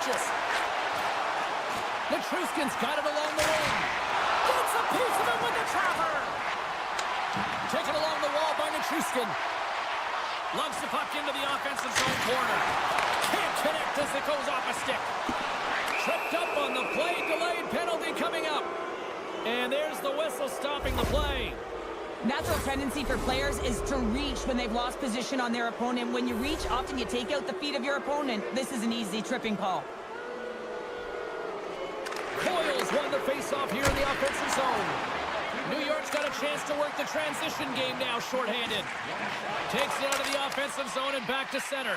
Natchez. Nichushkin's got it along the wing. Gets a piece of it with the trapper. Taken along the wall by Nichushkin. Lugs the puck into the offensive zone corner. Can't connect as it goes off a stick. Tripped up on the play. Delayed penalty coming up. And there's the whistle stopping the play. Natural tendency for players is to reach when they've lost position on their opponent. When you reach, often you take out the feet of your opponent. This is an easy tripping call. Coyle's won the face-off here in the offensive zone. New York's got a chance to work the transition game now, shorthanded. Takes it out of the offensive zone and back to center.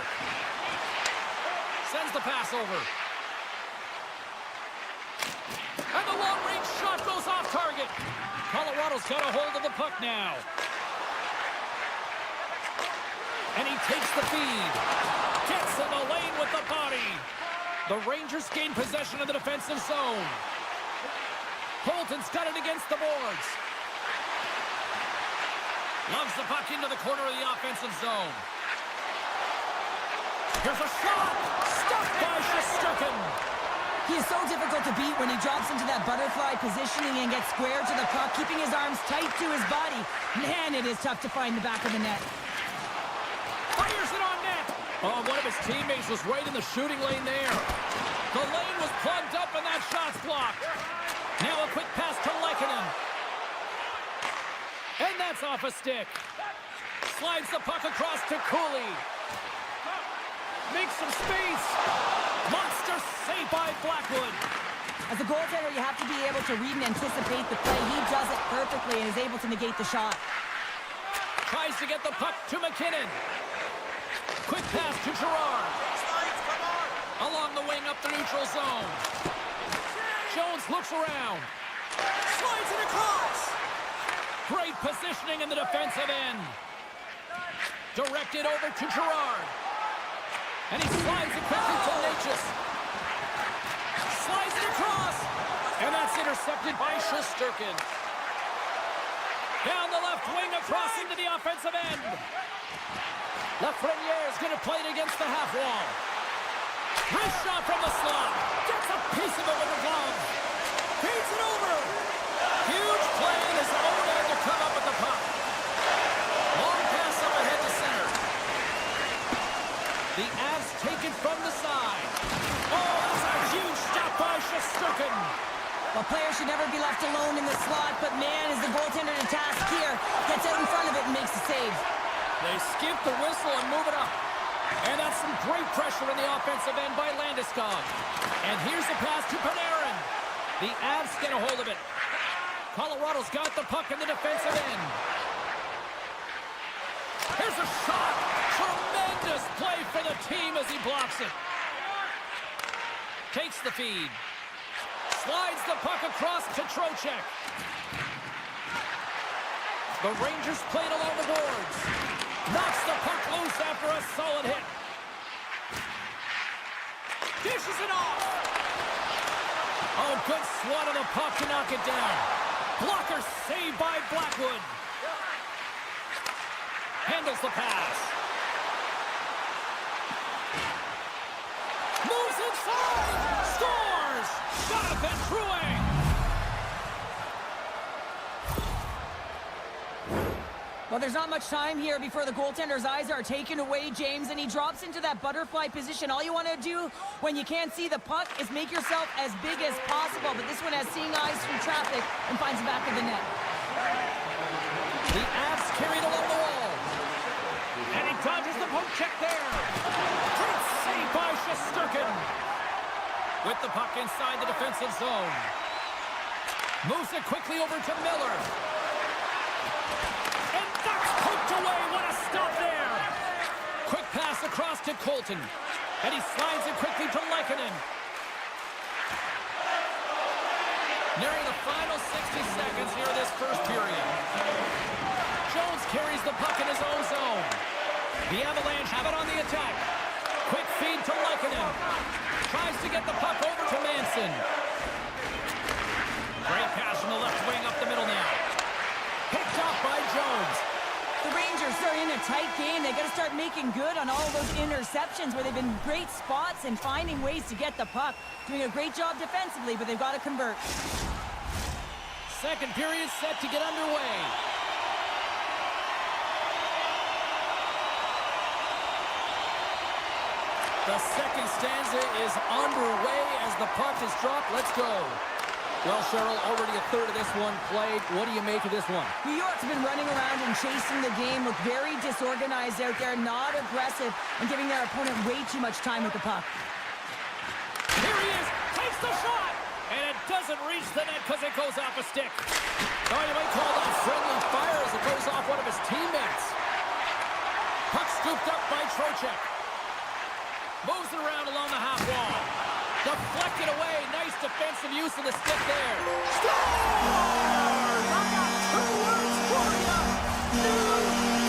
Sends the pass over. And the long-range shot goes off target. Colorado's got a hold of the puck now. And he takes the feed. Gets in the lane with the body. The Rangers gain possession of the defensive zone. Colton's got it against the boards. Loves the puck into the corner of the offensive zone. Here's a shot. Stopped by Shesterkin. He is so difficult to beat when he drops into that butterfly positioning and gets square to the puck, keeping his arms tight to his body. Man, it is tough to find the back of the net. Fires it on net. Oh, one of his teammates was right in the shooting lane there. The lane was plugged up and that shot's blocked. Now a quick pass to Lehkonen. And that's off a stick. Slides the puck across to Cooley. Makes some space. Monster save by Blackwood. As a goaltender, you have to be able to read and anticipate the play. He does it perfectly and is able to negate the shot. Tries to get the puck to McKinnon. Quick pass to Gerard. Along the wing up the neutral zone. Jones looks around. Slides it across. Great positioning in the defensive end. Directed over to Gerard. And he slides it quickly to Natchez. Slides it across. And that's intercepted by Shesterkin. Down the left wing across into the offensive end. Lafreniere is going to play it against the half wall. Wrist shot from the slot. Gets a piece of it with the glove. Feeds it over. Huge play in his own end to come up with the puck. Long pass up ahead to center. The Avs take it from the side. Oh, that's a huge stop by Shesterkin. Well, players should never be left alone in the slot, but man, is the goaltender to task here. Gets out in front of it and makes the save. They skip the whistle and move it up. And that's some great pressure in the offensive end by Landeskog. And here's the pass to Panarin. The Avs get a hold of it. Colorado's got the puck in the defensive end. Here's a shot. Tremendous play for the team as he blocks it. Takes the feed. Slides the puck across to Trocheck. The Rangers played along the boards. Knocks the puck loose after a solid hit. Dishes it off. Oh, good swat of the puck to knock it down. Blocker saved by Blackwood. Handles the pass. Moves inside. Scores. Jonathan Drouin. Well, there's not much time here before the goaltender's eyes are taken away, James, and he drops into that butterfly position. All you want to do when you can't see the puck is make yourself as big as possible, but this one has seeing eyes through traffic and finds the back of the net. The Avs carried along the wall. And he dodges the poke check there. Great save by Shesterkin. With the puck inside the defensive zone. Moves it quickly over to Miller. And that's poked away. What a stop there. Quick pass across to Colton. And he slides it quickly to Lehkonen. Nearing the final 60 seconds here of this first period. Jones carries the puck in his own zone. The Avalanche have it on the attack. Quick feed to Lehkonen. Tries to get the puck over to Manson. Great pass from the left wing up the middle now. Picked off by Jones. The Rangers Rangers are in a tight game. They got to start making good on all those interceptions where they've been great spots and finding ways to get the puck. Doing a great job defensively, but they've got to convert. Second period set to get underway. The second stanza is underway as the puck is dropped. Let's go. Well, Cheryl, already a third of this one played. What do you make of this one? New York's been running around and chasing the game, look very disorganized out there, not aggressive, and giving their opponent way too much time with the puck. Here he is, takes the shot, and it doesn't reach the net because it goes off a stick. Oh, you might call that friendly fire as it goes off one of his teammates. Puck scooped up by Trocheck. Moves it around along the half wall. Deflected away. Nice defensive use of the stick there. Scores! I got 2 words for you. New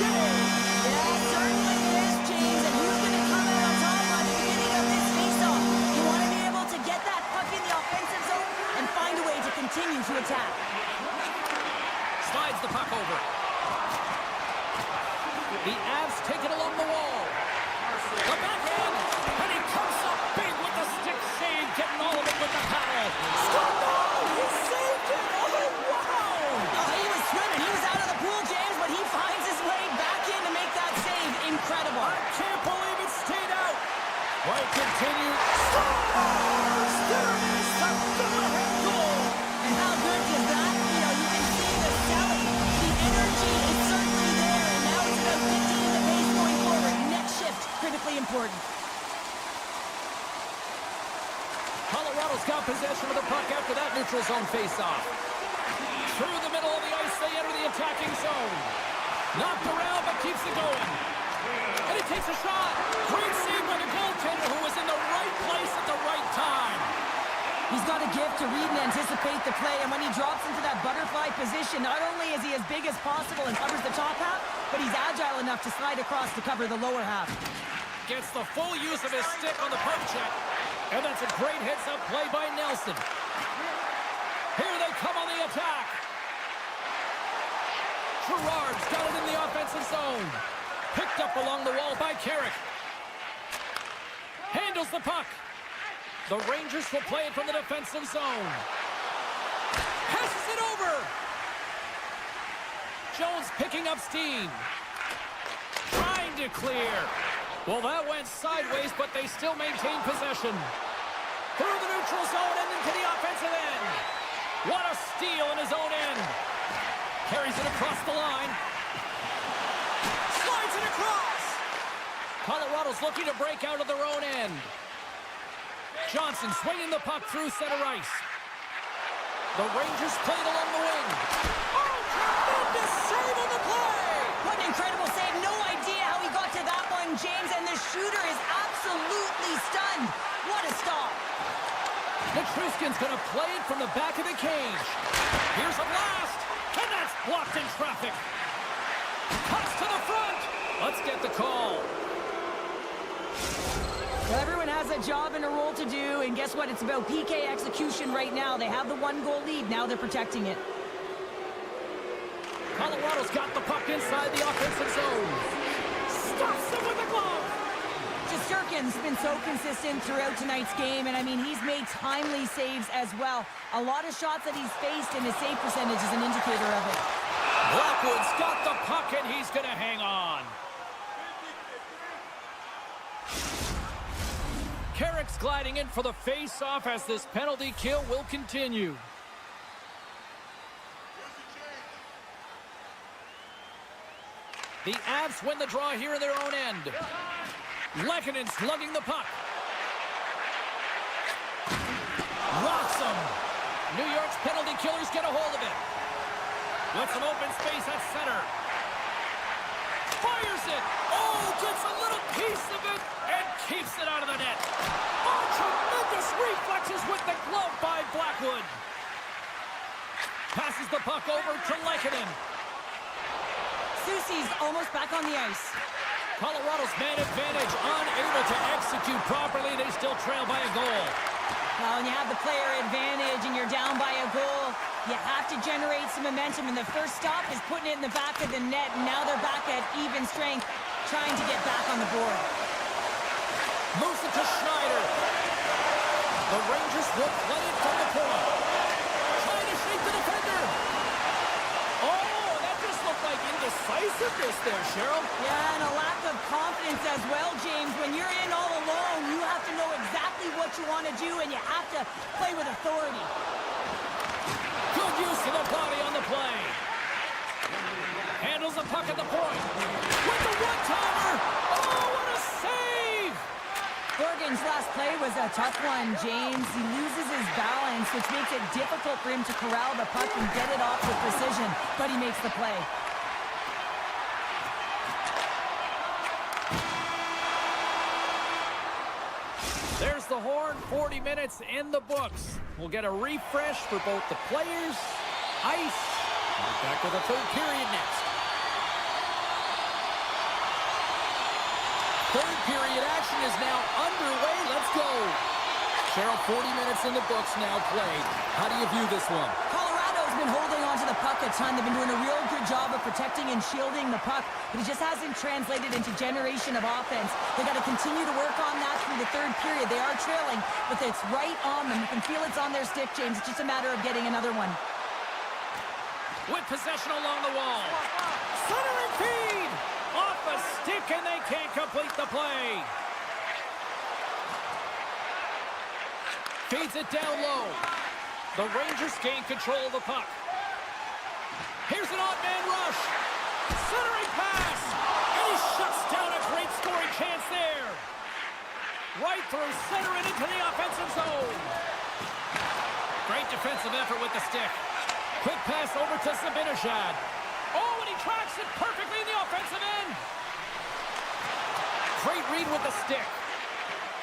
game. Yeah, certainly it is, James. And who's going to come out on top at the beginning of this faceoff? You want to be able to get that puck in the offensive zone and find a way to continue to attack. Slides the puck over. The Avs take it along the wall. The backhand. And he comes up big with the stick save, getting all of it with the paddle. Score! He saved it! Oh, wow! Oh, he was swimming. He was out of the pool, James, but he finds his way back in to make that save. Incredible. I can't believe it stayed out. White continues. Scores! There it is, the go-ahead goal. And how good is that? You know, you can see the selling. The energy is certainly there, and now it's about dictating the pace going forward. Next shift, critically important. Colorado's got possession of the puck after that neutral zone face-off. Through the middle of the ice, they enter the attacking zone. Knocked around, but keeps it going. And he takes a shot. Great save by the goaltender, who was in the right place at the right time. He's got a gift to read and anticipate the play, and when he drops into that butterfly position, not only is he as big as possible and covers the top half, but he's agile enough to slide across to cover the lower half. Gets the full use of his stick on the poke check. And that's a great heads-up play by Nelson. Here they come on the attack. Gerard's got it in the offensive zone. Picked up along the wall by Carrick. Handles the puck. The Rangers will play it from the defensive zone. Passes it over. Jones picking up steam. Trying to clear. Well, that went sideways, but they still maintain possession. Through the neutral zone and into the offensive end. What a steal in his own end. Carries it across the line. Slides it across. Colorado's looking to break out of their own end. Johnson swinging the puck through center ice. The Rangers play it along the wing. Oh, tremendous save on the play. What an incredible save. No idea how he got to that one, James, and the shooter is absolutely stunned. What a stop. Nichushkin's going to play it from the back of the cage. Here's a blast, and that's blocked in traffic. Cuts to the front. Let's get the call. Well, everyone has a job and a role to do, and guess what? It's about PK execution right now. They have the 1-goal lead. Now they're protecting it. Colorado's got the puck inside the offensive zone. Stops him with the glove. Shesterkin's been so consistent throughout tonight's game, and I mean, he's made timely saves as well. A lot of shots that he's faced, and his save percentage is an indicator of it. Blackwood's got the puck, and he's going to hang on. Carrick's gliding in for the face-off as this penalty kill will continue. The Avs win the draw here in their own end. Lehkonen slugging the puck. Rocks him. New York's penalty killers get a hold of it. With some open space at center. Fires it. Oh, gets a little piece of it and keeps it out of the net. Oh, tremendous reflexes with the glove by Blackwood. Passes the puck over to Lehkonen. Soucy's almost back on the ice. Colorado's man advantage, unable to execute properly. They still trail by a goal. Well, when you have the player advantage and you're down by a goal, You have to generate some momentum, and the first stop is putting it in the back of the net, and now they're back at even strength, trying to get back on the board. Moves it to Schneider. The Rangers will play it from the point. Trying to shake the defender. Oh, that just looked like indecisiveness there, Cheryl. Yeah, and a lack of confidence as well, James. When you're in all alone, you have to know exactly what you want to do, and you have to play with authority. Good use of the body on the play. Handles the puck at the point. With the one-timer. Oh, what a save! Bergen's last play was a tough one, James. He loses his balance, which makes it difficult for him to corral the puck and get it off with precision, but he makes the play. There's the horn. 40 minutes in the books. We'll get a refresh for both the players, ice. We're back with a third period next. Third period action is now underway. Let's go. Cheryl, 40 minutes in the books now played. How do you view this one? Colorado's been holding onto the puck a ton. They've been doing a real good job of protecting and shielding the puck, but it just hasn't translated into generation of offense. They got to continue to work on that through the third period. They are trailing, but it's right on them. You can feel it's on their stick, James. It's just a matter of getting another one. With possession along the wall. Centering feed! Off a stick, and they can't complete the play. Feeds it down low. The Rangers gain control of the puck. Here's an odd-man rush. Centering pass. And he shuts down a great scoring chance there. Right through center and into the offensive zone. Great defensive effort with the stick. Quick pass over to Zibanejad. Oh, and he tracks it perfectly in the offensive end. Great read with the stick.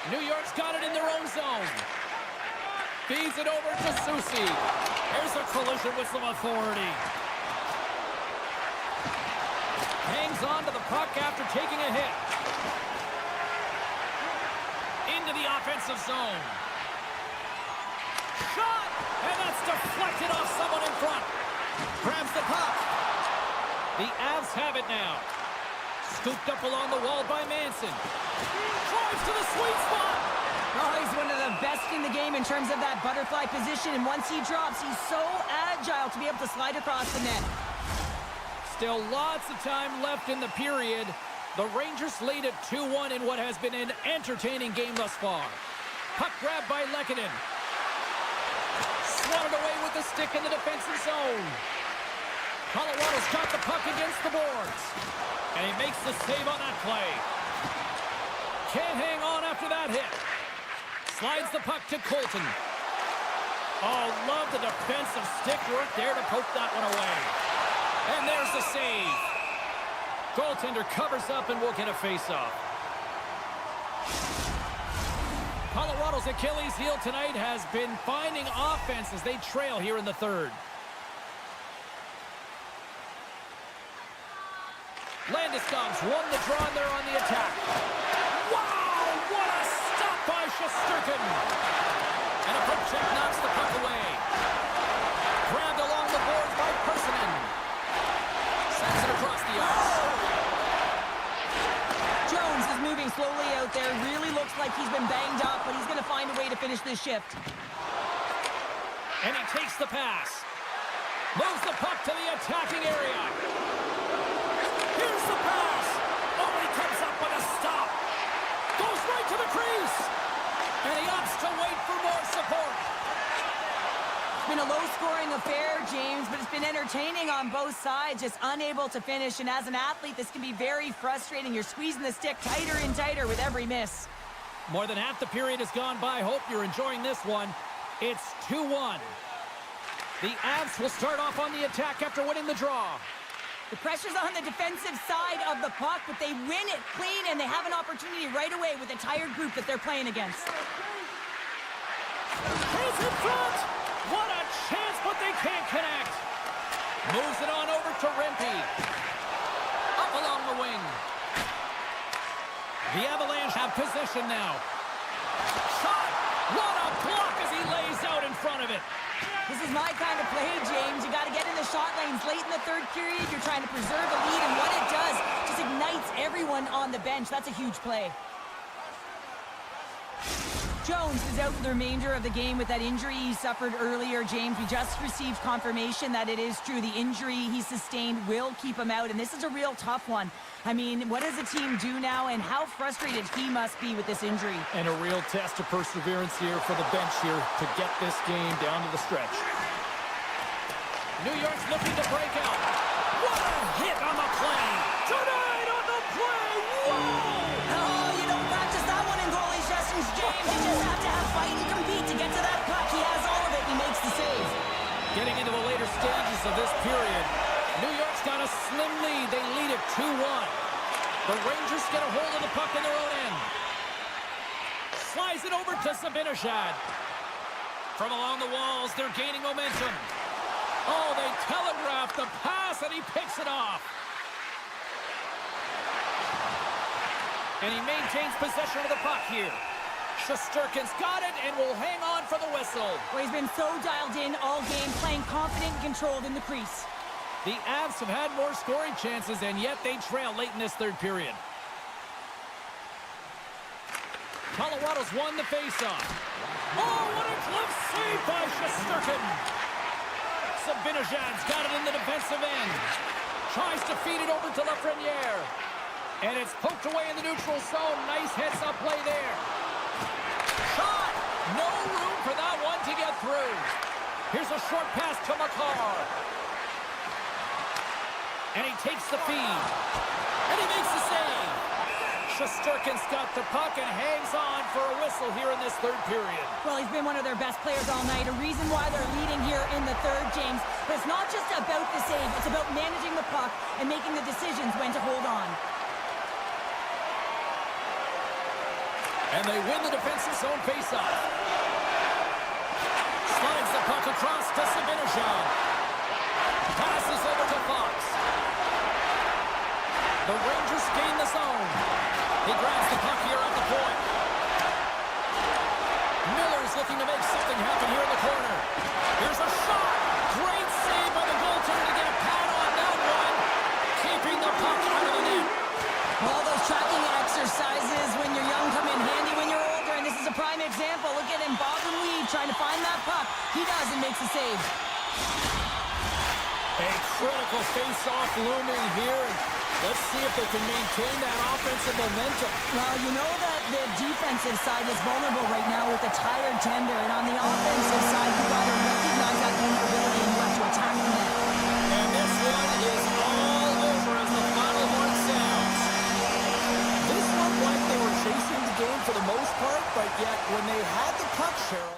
New York's got it in their own zone. Feeds it over to Susi. There's a collision with some authority. Hangs on to the puck after taking a hit. Into the offensive zone. Shot! And that's deflected off someone in front. Grabs the puck. The Avs have it now. Scooped up along the wall by Manson. Drives to the sweet spot. Oh, he's one of the best in the game in terms of that butterfly position, and once he drops, he's so agile to be able to slide across the net. Still lots of time left in the period. The Rangers lead at 2-1 in what has been an entertaining game thus far. Puck grab by Lehkonen. Swatted away with the stick in the defensive zone. Colorado's got the puck against the boards. And he makes the save on that play. Can't hang on after that hit. Slides the puck to Colton. Oh, love the defensive stick work there to poke that one away. And there's the save. Goaltender covers up and will get a face-off. Colorado's Achilles heel tonight has been finding offense as they trail here in the third. Landeskog's won the draw and they're on the attack. Wow, what a stop by Shesterkin. And a quick check knocks the puck away. Grabbed along the boards by Persinen. Sends it across the ice. Jones is moving slowly out there. Really looks like he's been banged up, but he's going to find a way to finish this shift. And he takes the pass. Moves the puck to the attacking area. Here's the pass. Oh, he comes up with a stop. Goes right to the crease. And he opts to wait for more support. It's been a low-scoring affair, James, but it's been entertaining on both sides, just unable to finish. And as an athlete, this can be very frustrating. You're squeezing the stick tighter and tighter with every miss. More than half the period has gone by. Hope you're enjoying this one. It's 2-1. The Avs will start off on the attack after winning the draw. The pressure's on the defensive side of the puck, but they win it clean, and they have an opportunity right away with a tired group that they're playing against. He's in front! What a chance, but they can't connect. Moves it on over to Rempe. Up along the wing. The Avalanche have possession now. Shot! What a block as he lays out in front of it. This is my kind of play, James. You got to get in the shot lanes late in the third period. You're trying to preserve a lead, and what it does just ignites everyone on the bench. That's a huge play. Jones is out for the remainder of the game with that injury he suffered earlier. James, we just received confirmation that it is true. The injury he sustained will keep him out, and this is a real tough one. I mean, what does the team do now, and how frustrated he must be with this injury? And a real test of perseverance here for the bench here to get this game down to the stretch. New York's looking to break out. What a hit on the play! Tonight on the play! Whoa! Oh, you don't practice that one in goalie sessions, James. You just have to have fight and compete to get to that puck. He has all of it. He makes the save. Getting into the later stages of this period, New York's got a slim lead. They lead it 2-1. The Rangers get a hold of the puck in their own end. Slides it over to Zibanejad. From along the walls, they're gaining momentum. Oh, they telegraph the pass, and he picks it off. And he maintains possession of the puck here. Shesterkin's got it and will hang on for the whistle. Well, he's been so dialed in all game, playing confident and controlled in the crease. The Avs have had more scoring chances, and yet they trail late in this third period. Colorado's won the faceoff. Oh, what a glove save by Shesterkin. Zibanejad's got it in the defensive end. Tries to feed it over to Lafreniere. And it's poked away in the neutral zone. Nice heads-up play there. Shot! No room for that one to get through. Here's a short pass to Makar. And he takes the feed. And he makes the save. Shesterkin's got the puck and hangs on for a whistle here in this third period. Well, he's been one of their best players all night. A reason why they're leading here in the third, James. But it's not just about the save. It's about managing the puck and making the decisions when to hold on. And they win the defensive zone faceoff. Slides the puck across to Zibanejad. Passes over to Fox. The Rangers gain the zone. He grabs the puck here at the point. Miller's looking to make something happen here in the corner. Here's a shot. Great save by the goaltender to get a pad on that one. Keeping the puck out of the net. All those tracking exercises when you're young come in handy when you're older, and this is a prime example. Look at him, bob and weave, trying to find that puck. He does and makes the save. A critical face-off looming here. Let's see if they can maintain that offensive momentum. Well, you know that the defensive side is vulnerable right now with a tired tender, and on the offensive side, you've got to recognize that vulnerability and you have to attack the net. And this one is all over as the final mark sounds. This looked like they were chasing the game for the most part, but yet when they had the puck, Cheryl,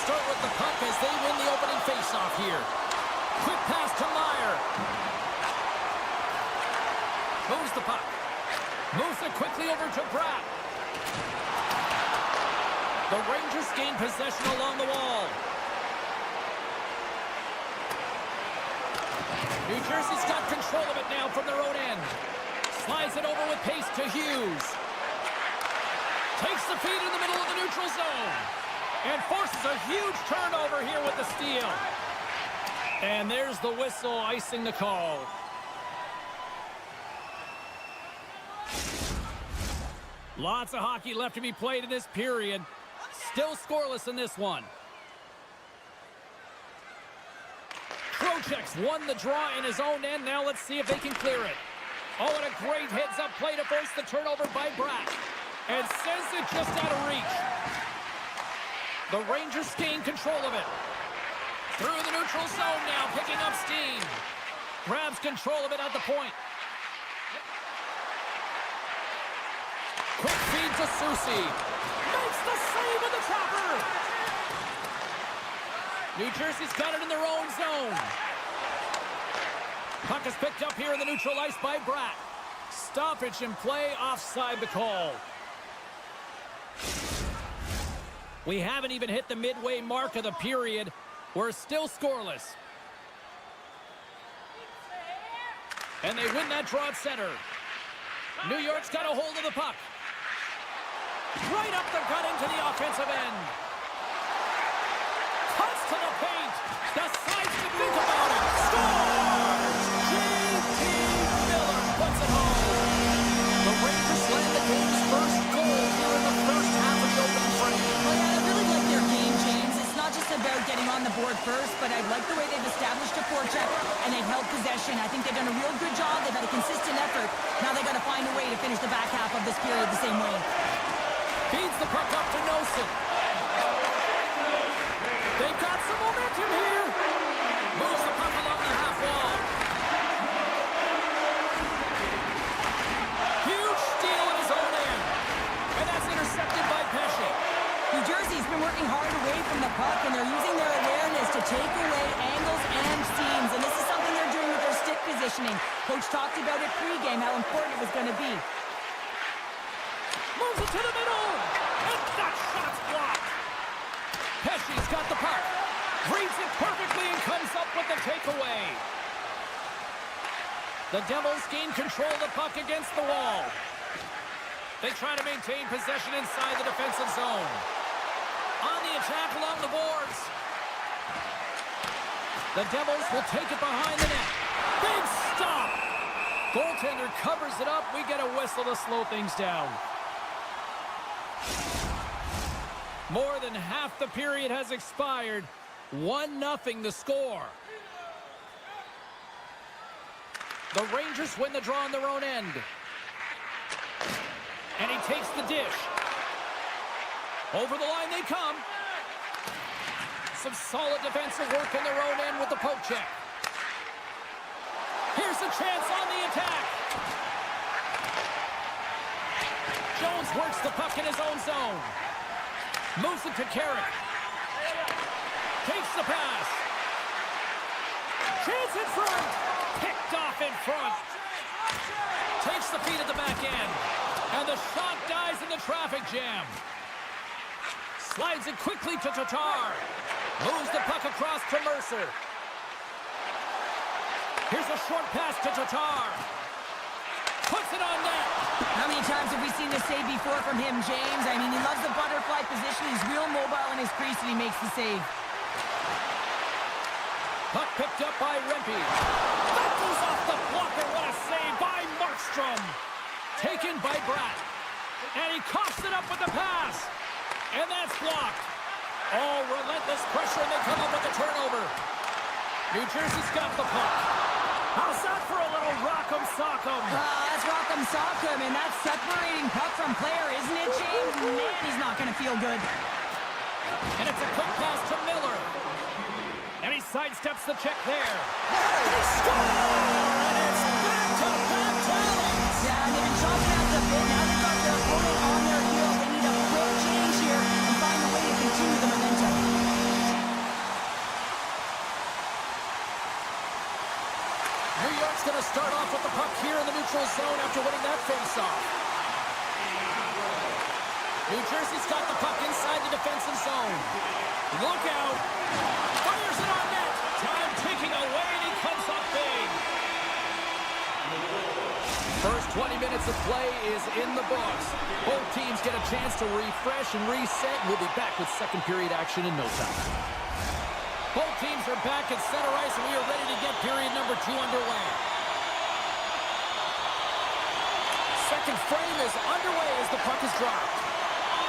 start with the puck as they win the opening faceoff here. Quick pass to Meyer. Moves the puck. Moves it quickly over to Pratt. The Rangers gain possession along the wall. New Jersey's got control of it now from their own end. Slides it over with pace to Hughes. Takes the feed in the middle of the neutral zone. And forces a huge turnover here with the steal. And there's the whistle icing the call. Lots of hockey left to be played in this period. Still scoreless in this one. Trocheck's won the draw in his own end. Now let's see if they can clear it. Oh, and a great heads-up play to force the turnover by Bratt. And sends it just out of reach. The Rangers gain control of it. Through the neutral zone now, picking up steam. Grabs control of it at the point. Quick feed to Soucy. Makes the save with the chopper. New Jersey's got it in their own zone. Puck is picked up here in the neutral ice by Bratt. Stoppage in play, offside the call. We haven't even hit the midway mark of the period. We're still scoreless. And they win that draw at center. New York's got a hold of the puck. Right up the gut into the offensive end. Cuts to the paint. Decides to think about it. Scores! J.T. Miller puts it home. The Rangers land the game's first goal here in the first half of the opening frame. Well, yeah, I really like their game, James. It's not just about getting on the board first, but I like the way they've established a forecheck and they've held possession. I think they've done a real good job. They've had a consistent effort. Now they've got to find a way to finish the back half of this period the same way. Feeds the puck up to Nelson. They've got some momentum here. Moves the puck along the half wall. Huge steal in his own end. And that's intercepted by Pesce. New Jersey's been working hard away from the puck, and they're using their awareness to take away angles and seams. And this is something they're doing with their stick positioning. Coach talked about it pregame, how important it was going to be. Moves it to the middle. And that shot's blocked. Pesce's got the puck. Reads it perfectly and comes up with the takeaway. The Devils gain control of the puck against the wall. They try to maintain possession inside the defensive zone. On the attack along the boards. The Devils will take it behind the net. Big stop. Goaltender covers it up. We get a whistle to slow things down. More than half the period has expired. 1-0 the score. The Rangers win the draw on their own end. And he takes the dish. Over the line they come. Some solid defensive work in their own end with the poke check. Here's a chance on the attack. Jones works the puck in his own zone. Moves it to Carrick. Takes the pass. Chance in front. Picked off in front. Takes the feed at the back end. And the shot dies in the traffic jam. Slides it quickly to Tatar. Moves the puck across to Mercer. Here's a short pass to Tatar. Puts it on net. How many times have we seen this save before from him, James? I mean, he loves the butterfly position. He's real mobile in his crease and he makes the save. Puck picked up by Rempe. That goes off the blocker. What a save by Markstrom. Taken by Bratt. And he coughs it up with the pass. And that's blocked. Oh, relentless pressure, and they come up with a turnover. New Jersey's got the puck. How's that for a little rock'em sock'em? That's rock'em sock'em, and that's separating puck from player, isn't it, James? Man, he's not going to feel good. And it's a quick pass to Miller. And he sidesteps the check there. They score! And it's back to back talents. Yeah, they've been chopping out the bit. Now they've got their opponent on their heels. They need a quick change here and find a way to continue the momentum. New York's going to start off with the puck here in the neutral zone after winning that face-off. New Jersey's got the puck inside the defensive zone. Look out. Fires it on net. Time taking away, and he comes up big. First 20 minutes of play is in the books. Both teams get a chance to refresh and reset. We'll be back with second period action in no time. Both teams are back at center ice, and we are ready to get period number 2 underway. Second frame is underway as the puck is dropped.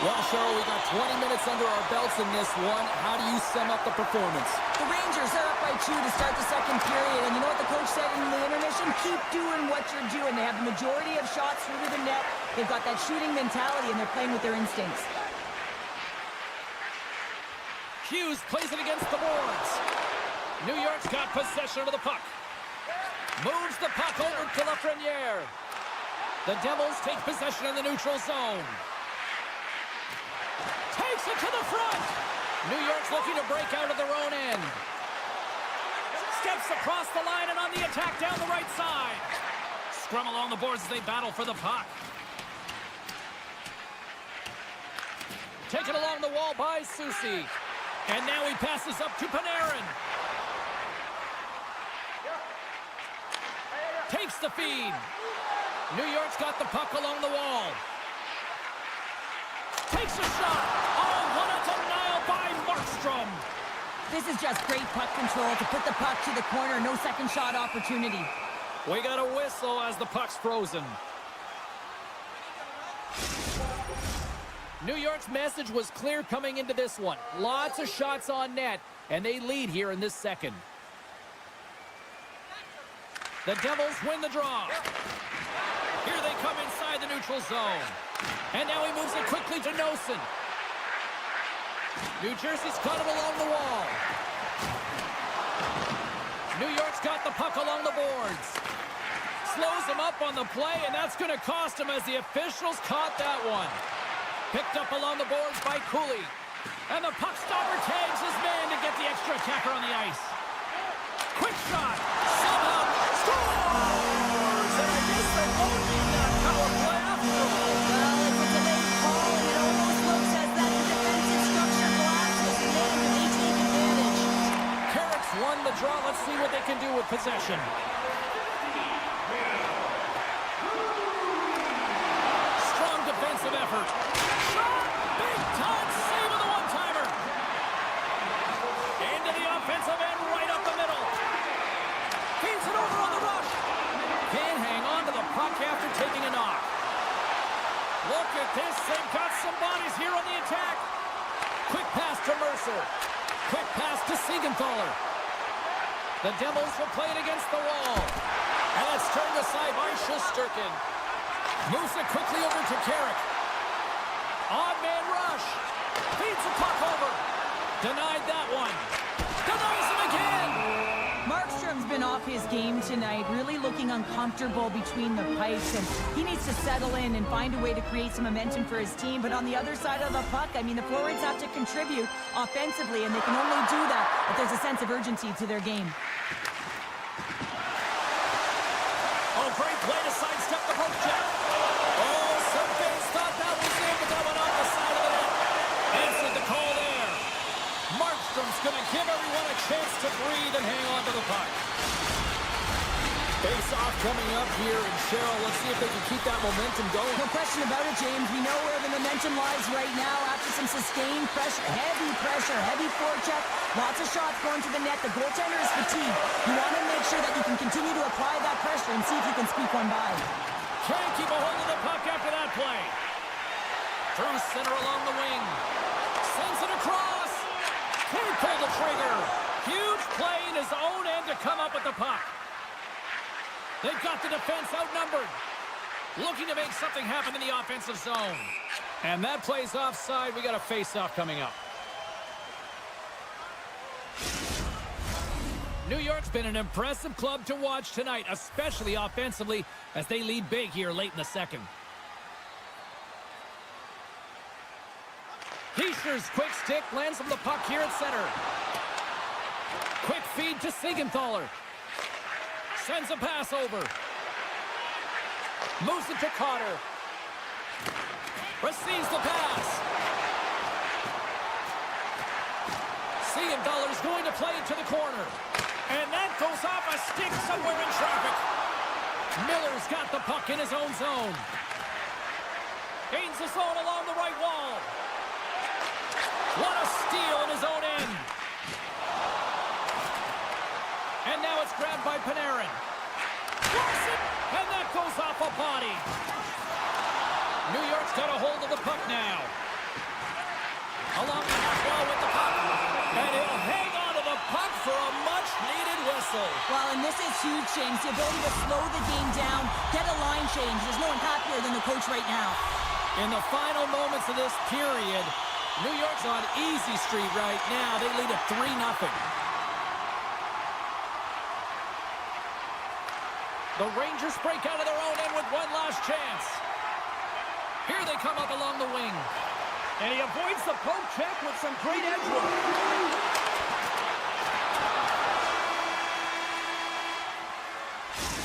Well, Cheryl, we got 20 minutes under our belts in this one. How do you sum up the performance? The Rangers are up by 2 to start the second period. And you know what the coach said in the intermission? Keep doing what you're doing. They have the majority of shots through to the net. They've got that shooting mentality, and they're playing with their instincts. Hughes plays it against the boards. New York's got possession of the puck. Moves the puck over to Lafreniere. The Devils take possession in the neutral zone. Takes it to the front. New York's looking to break out of their own end. Steps across the line and on the attack down the right side. Scrum along the boards as they battle for the puck. Taken along the wall by Soucy. And now he passes up to Panarin. Takes the feed. New York's got the puck along the wall. Takes a shot. Oh, what a denial by Markstrom. This is just great puck control to put the puck to the corner. No second shot opportunity. We got a whistle as the puck's frozen. New York's message was clear coming into this one. Lots of shots on net, and they lead here in this second. The Devils win the draw. Here they come inside the neutral zone. And now he moves it quickly to Nosen. New Jersey's got it along the wall. New York's got the puck along the boards. Slows him up on the play, and that's going to cost him as the officials caught that one. Picked up along the boards by Cooley. And the puck stopper tags his man to get the extra attacker on the ice. Quick shot. Somehow scores! And I guess they won't need that power play after all. Well, it's a delayed call, and it almost looks as that the defensive structure collapses, and they take advantage. Carrick's won the draw. Let's see what they can do with possession. Strong defensive effort. Shot! Big time save of the one-timer. Into the offensive end, right up the middle. Feeds it over on the rush. Can't hang on to the puck after taking a knock. Look at this. They've got some bodies here on the attack. Quick pass to Mercer. Quick pass to Siegenthaler. The Devils will play it against the wall. And it's turned aside by Shesterkin. Moves it quickly over to Carrick. Odd man rush. Feeds the puck over. Denied that one. Denies him again. Markstrom's been off his game tonight, really looking uncomfortable between the pipes, and he needs to settle in and find a way to create some momentum for his team. But on the other side of the puck, I mean, the forwards have to contribute offensively, and they can only do that if there's a sense of urgency to their game. Oh, great play to sidestep the poke check. Oh, some fans thought that was in, but that went off the side of the net. Answered the call there. Markstrom's going to give everyone a chance to breathe and hang on to the puck. Face-off coming up here, and Cheryl, let's see if they can keep that momentum going. No question about it, James. We know where the momentum lies right now after some sustained pressure, heavy forecheck, lots of shots going to the net. The goaltender is fatigued. You want to make sure that you can continue to apply that pressure and see if you can squeak one by. Can't keep a hold of the puck after that play. Through center along the wing. Sends it across. Can't pull the trigger. Huge play in his own end to come up with the puck. They've got the defense outnumbered. Looking to make something happen in the offensive zone. And that play's offside. We got a face-off coming up. New York's been an impressive club to watch tonight, especially offensively, as they lead big here late in the second. Heischer's quick stick lands him the puck here at center. Quick feed to Siegenthaler. Sends a pass over. Moves it to Carter. Receives the pass. Dollar's going to play it to the corner. And that goes off a stick somewhere in traffic. Miller's got the puck in his own zone. Gains the zone along the right wall. What a steal in his own end. And now it's grabbed by Panarin. Larson, and that goes off a body. New York's got a hold of the puck now. Along the half wall with the puck. And he'll hang on to the puck for a much-needed whistle. Well, and this is huge, James. The ability to slow the game down, get a line change. There's no one happier than the coach right now. In the final moments of this period, New York's on easy street right now. They lead at 3-0. The Rangers break out of their own end with one last chance. Here they come up along the wing. And he avoids the poke check with some great edge work.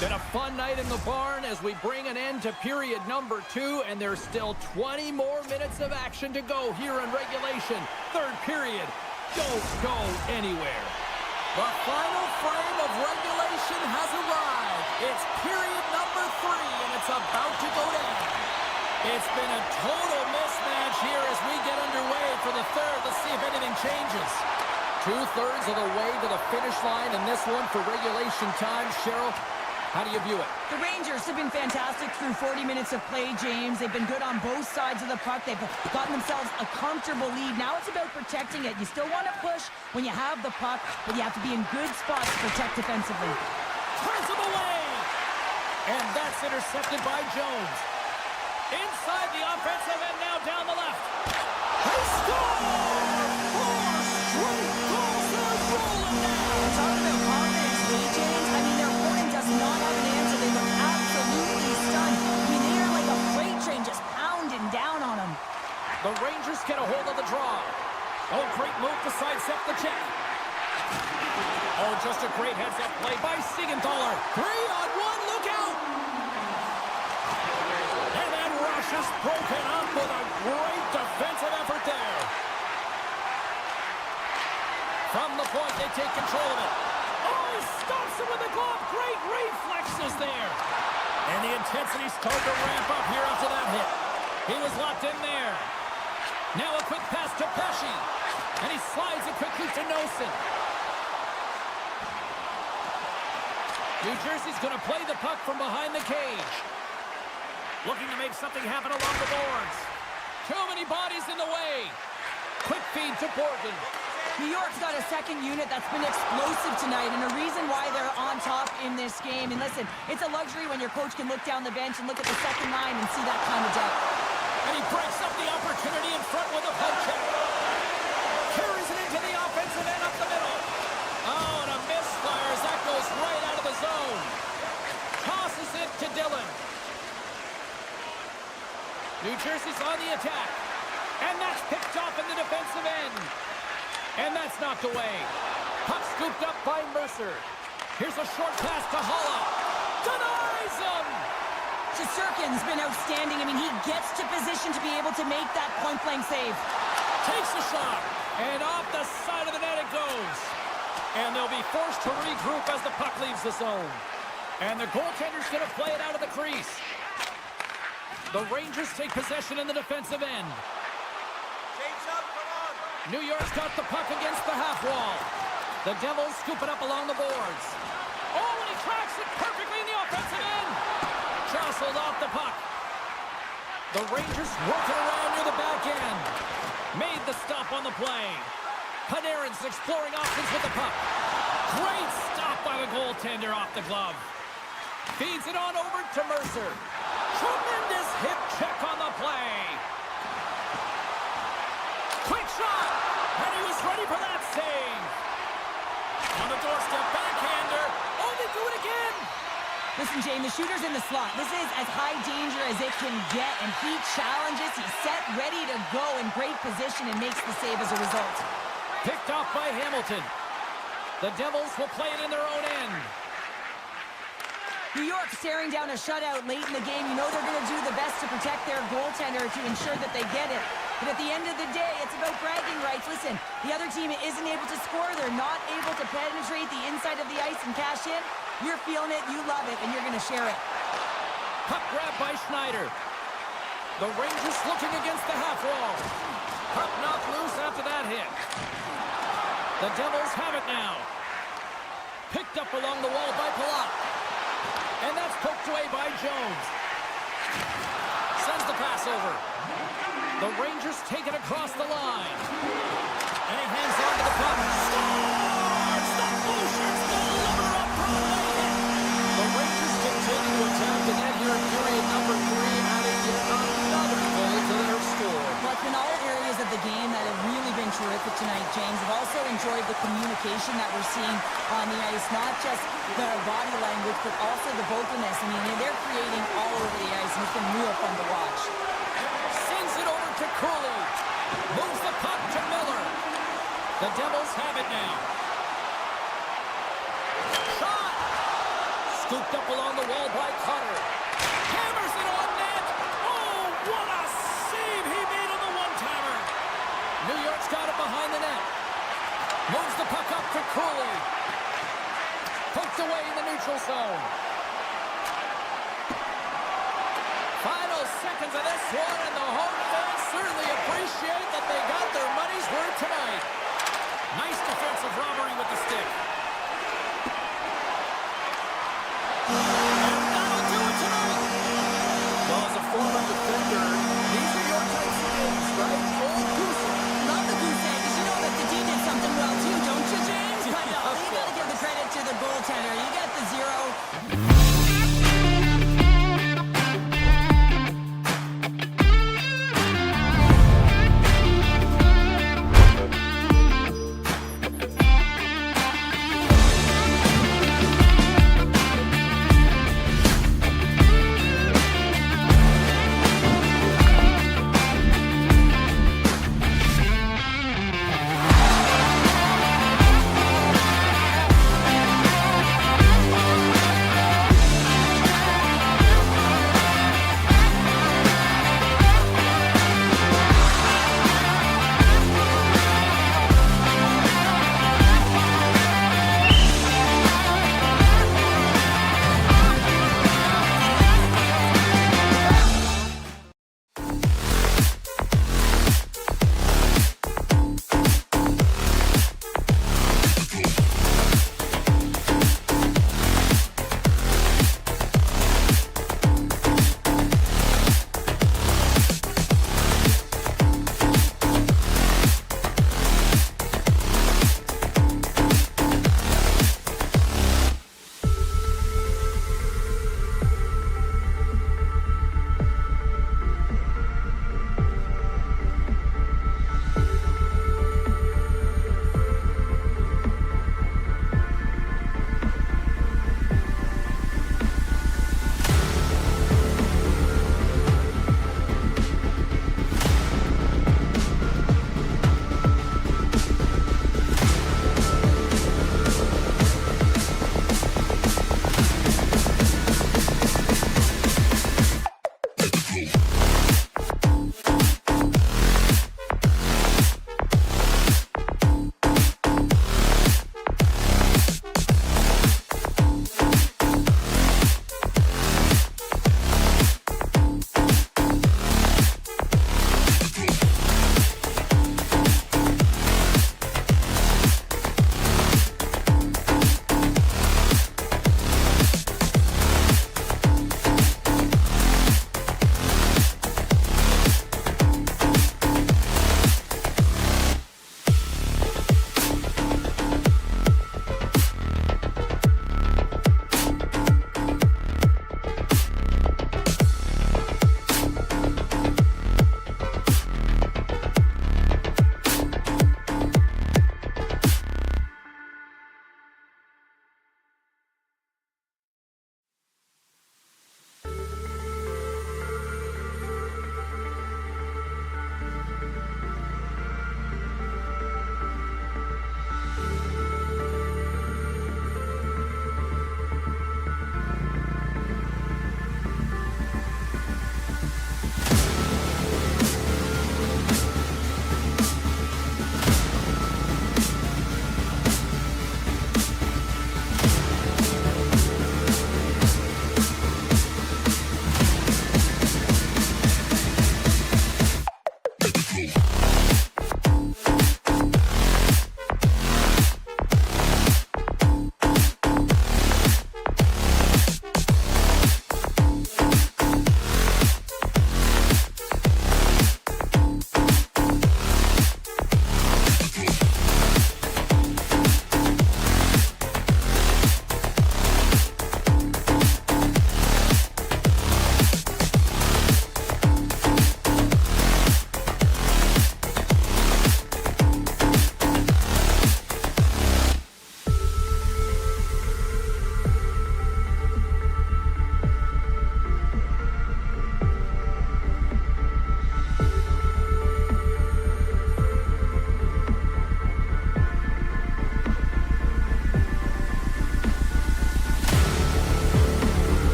Been a fun night in the barn as we bring an end to period number 2, and there's still 20 more minutes of action to go here in regulation. Third period. Don't go anywhere. The final frame of regulation has arrived. It's period number 3, and it's about to go down. It's been a total mismatch here as we get underway for the third. Let's see if anything changes. 2/3 of the way to the finish line in this one for regulation time. Cheryl, how do you view it? The Rangers have been fantastic through 40 minutes of play, James. They've been good on both sides of the puck. They've gotten themselves a comfortable lead. Now it's about protecting it. You still want to push when you have the puck, but you have to be in good spots to protect defensively. Turns him away! And that's intercepted by Jones. Inside the offensive end now down the left. He scores! 4 straight goals are rolling now! Talking about confidence, James. I mean, their opponent does not have an answer. They look absolutely stunned. I mean, they are like a freight train just pounding down on them. The Rangers get a hold of the draw. Oh, great move to sidestep the check. Oh, just a great heads-up play by Siegenthaler. 3-on-1, look out! And then Rush is broken up with a great defensive effort there. From the point, they take control of it. Oh, he stops it with the glove. Great reflexes there. And the intensity started to ramp up here after that hit. He was locked in there. Now a quick pass to Pesci. And he slides it quickly to Nosen. New Jersey's going to play the puck from behind the cage. Looking to make something happen along the boards. Too many bodies in the way. Quick feed to Borgen. New York's got a second unit that's been explosive tonight, and a reason why they're on top in this game. And listen, it's a luxury when your coach can look down the bench and look at the second line and see that kind of depth. And he breaks up the opportunity in front with a poke check. Carries it into the offensive end up the middle. Oh, and a misfire as that goes right out of the zone. Tosses it to Dillon. New Jersey's on the attack. And that's picked off in the defensive end. And that's knocked away. Puck scooped up by Mercer. Here's a short pass to Holla. Denies him! Shesterkin's been outstanding. I mean, he gets to position to be able to make that point-blank save. Takes a shot. And off the side of the net it goes. And they'll be forced to regroup as the puck leaves the zone. And the goaltender's going to play it out of the crease. The Rangers take possession in the defensive end. New York's got the puck against the half wall. The Devils scoop it up along the boards. Oh, and he tracks it perfectly in the offensive end. Jostled off the puck. The Rangers working around near the back end. Made the stop on the play. Panarin's exploring options with the puck. Great stop by the goaltender off the glove. Feeds it on over to Mercer. Tremendous hip check on the play. Quick shot! And he was ready for that save. On the doorstep, backhander. Oh, they do it again! Listen, Jane, the shooter's in the slot. This is as high danger as it can get, and he challenges. He's set, ready to go in great position, and makes the save as a result. Picked off by Hamilton. The Devils will play it in their own end. New York's tearing down a shutout late in the game. You know they're going to do the best to protect their goaltender to ensure that they get it. But at the end of the day, it's about bragging rights. Listen, the other team isn't able to score. They're not able to penetrate the inside of the ice and cash in. You're feeling it, you love it, and you're going to share it. Puck grab by Schneider. The Rangers looking against the half wall. Puck knocked loose after that hit. The Devils have it now. Picked up along the wall by Palat. And that's poked away by Jones. Sends the pass over. The Rangers take it across the line. And he hands on to the puck. Scores! The Blue Shirts deliver a Broadway hit. The Rangers continue to attack the net here in period number 3, adding yet another goal to their score. Well, it's been all areas of the game that have really been terrific tonight, James. I've also enjoyed the communication that we're seeing on the ice, not just the body language, but also the vocalness. I mean, they're creating all over the ice, and it's been real fun to watch. Sends it over to Cooley. Moves the puck to Miller. The Devils have it now. Shot! Scooped up along the wall by Cutter. Hammers it on net. Oh, what a save he made on the one-timer. New York's got it behind the net. Moves the puck up to Cooley. Poked away in the neutral zone. Final seconds of this one, and the home fans certainly appreciate that they got their money's worth tonight. Nice defensive robbery with the stick. And that'll do it tonight. Well, as a former defender, these are your types of games, right? Old goose egg. Love the goose egg, 'cause you know that the D did something well too, don't you, James? But no, you got to give the credit to the goaltender. You got the 0.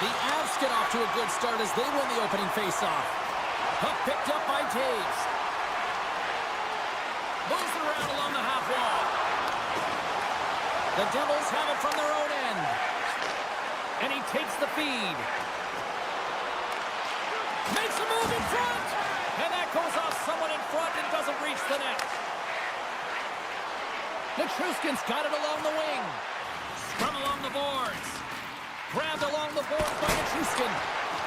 The Avs get off to a good start as they win the opening faceoff. Puck picked up by Taves. Moves it around along the half wall. The Devils have it from their own end. And he takes the feed. Makes a move in front. And that goes off someone in front and doesn't reach the net. Nichushkin's got it along the wing. Scrum along the boards. Grabbed along the boards by Nichushkin.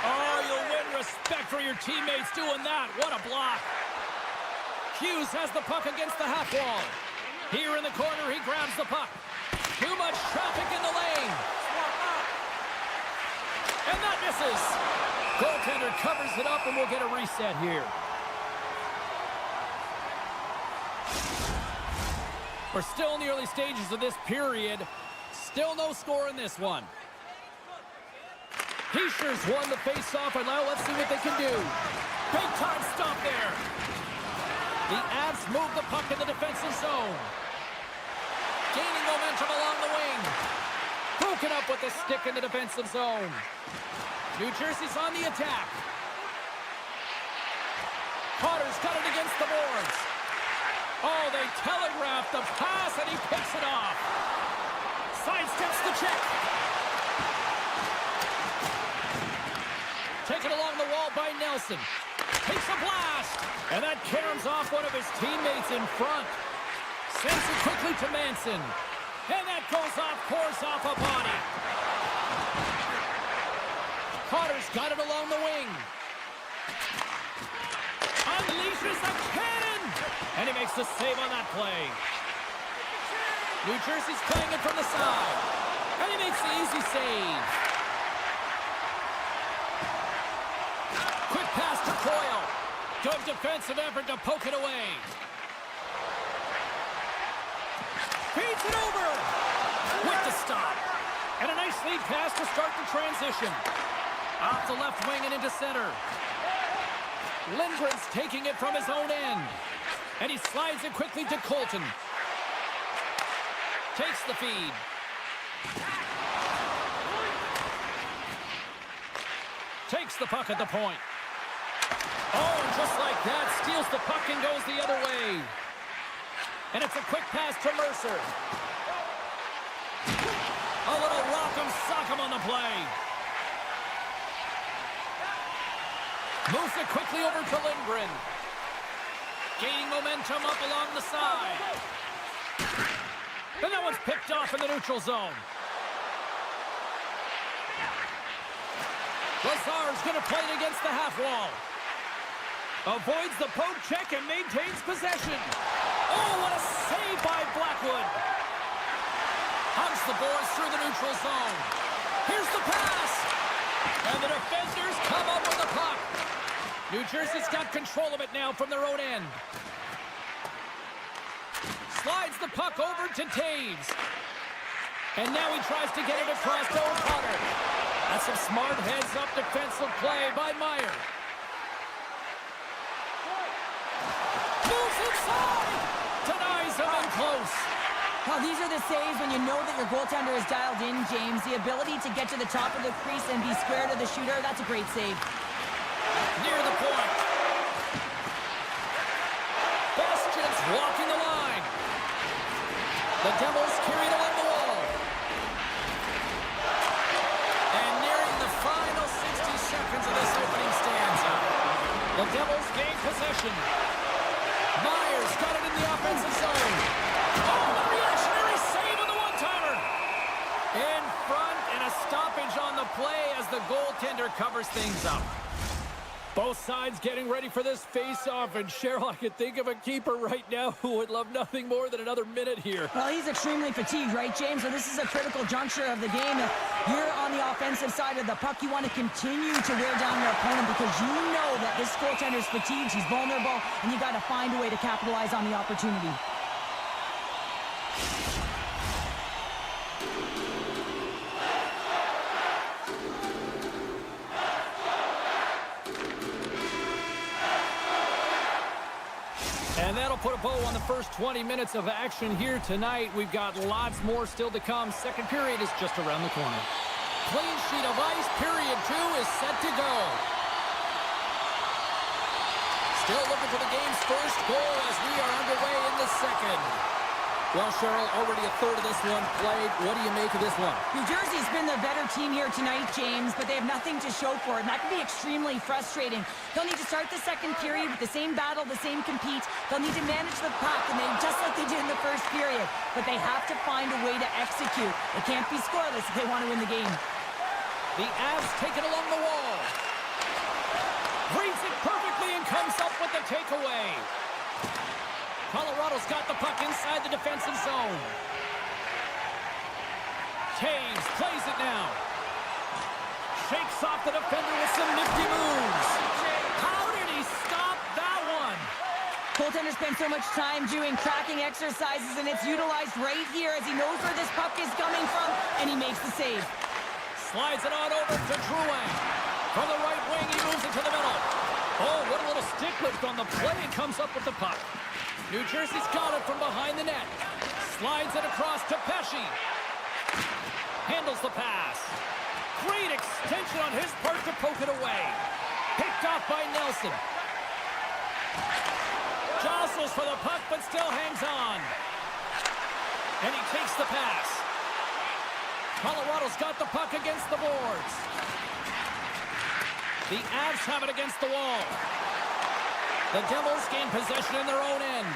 Oh, you'll win respect for your teammates doing that. What a block. Hughes has the puck against the half wall. Here in the corner, he grabs the puck. Too much traffic in the lane. And that misses. Goaltender covers it up, and we'll get a reset here. We're still in the early stages of this period. Still no score in this one. Heischer's won the face-off, and now let's see what they can do. Big time stop there. The Avs move the puck in the defensive zone. Gaining momentum along the wing. Broken up with the stick in the defensive zone. New Jersey's on the attack. Potter's got it against the boards. Oh, they telegraphed the pass, and he picks it off. Sidesteps the check. Taken along the wall by Nelson. Takes a blast. And that caroms off one of his teammates in front. Sends it quickly to Manson. And that goes off, pours off a body. Potter's got it along the wing. Unleashes a cannon. And he makes the save on that play. New Jersey's playing it from the side. And he makes the easy save. Quick pass to Coyle. Good defensive effort to poke it away. Feeds it over. With the stop. And a nice lead pass to start the transition. Off the left wing and into center. Lindgren's taking it from his own end. And he slides it quickly to Colton. Takes the feed. Takes the puck at the point. Oh, and just like that, steals the puck and goes the other way. And it's a quick pass to Mercer. A little rock'em sock'em on the play. Moves it quickly over to Lindgren. Gaining momentum up along the side. And that one's picked off in the neutral zone. Lazar's going to play it against the half wall. Avoids the poke check and maintains possession. Oh, what a save by Blackwood. Hugs the boards through the neutral zone. Here's the pass. And the defenders come up with the puck. New Jersey's got control of it now from their own end. Slides the puck over to Taves. And now he tries to get it across to O'Connor. That's some smart heads-up defensive play by Meyer. Moves inside! Denies him in close. Well, these are the saves when you know that your goaltender is dialed in, James. The ability to get to the top of the crease and be square to the shooter, that's a great save. Near the point. Bastian's walking the line. The Devils carried along the wall. And nearing the final 60 seconds of this opening stanza. The Devils gain possession. Myers got it in the offensive zone. Oh, the reactionary save on the one-timer. In front and a stoppage on the play as the goaltender covers things up. Both sides getting ready for this face-off, and Cheryl, I can think of a keeper right now who would love nothing more than another minute here. Well, he's extremely fatigued, right, James? So this is a critical juncture of the game. You're on the offensive side of the puck. You want to continue to wear down your opponent because you know that this goaltender's fatigued, he's vulnerable, and you got to find a way to capitalize on the opportunity. And that'll put a bow on the first 20 minutes of action here tonight. We've got lots more still to come. Second period is just around the corner. Clean sheet of ice. Period 2 is set to go. Still looking for the game's first goal as we are underway in the second. Well, Cheryl, already a third of this one played. What do you make of this one? New Jersey's been the better team here tonight, James, but they have nothing to show for it, and that can be extremely frustrating. They'll need to start the second period with the same battle, the same compete. They'll need to manage the puck, and just like they did in the first period. But they have to find a way to execute. It can't be scoreless if they want to win the game. The Avs take it along the wall. Reads it perfectly and comes up with the takeaway. Colorado's got the puck inside the defensive zone. Taves plays it now. Shakes off the defender with some nifty moves. How did he stop that one? Goaltender spends so much time doing tracking exercises, and it's utilized right here as he knows where this puck is coming from, and he makes the save. Slides it on over to Drouin. From the right wing, he moves it to the middle. Oh, what a little stick lift on the play, and comes up with the puck. New Jersey's got it from behind the net. Slides it across to Pesce. Handles the pass. Great extension on his part to poke it away. Picked off by Nelson. Jostles for the puck, but still hangs on. And he takes the pass. Colorado's got the puck against the boards. The Avs have it against the wall. The Devils gain possession in their own end.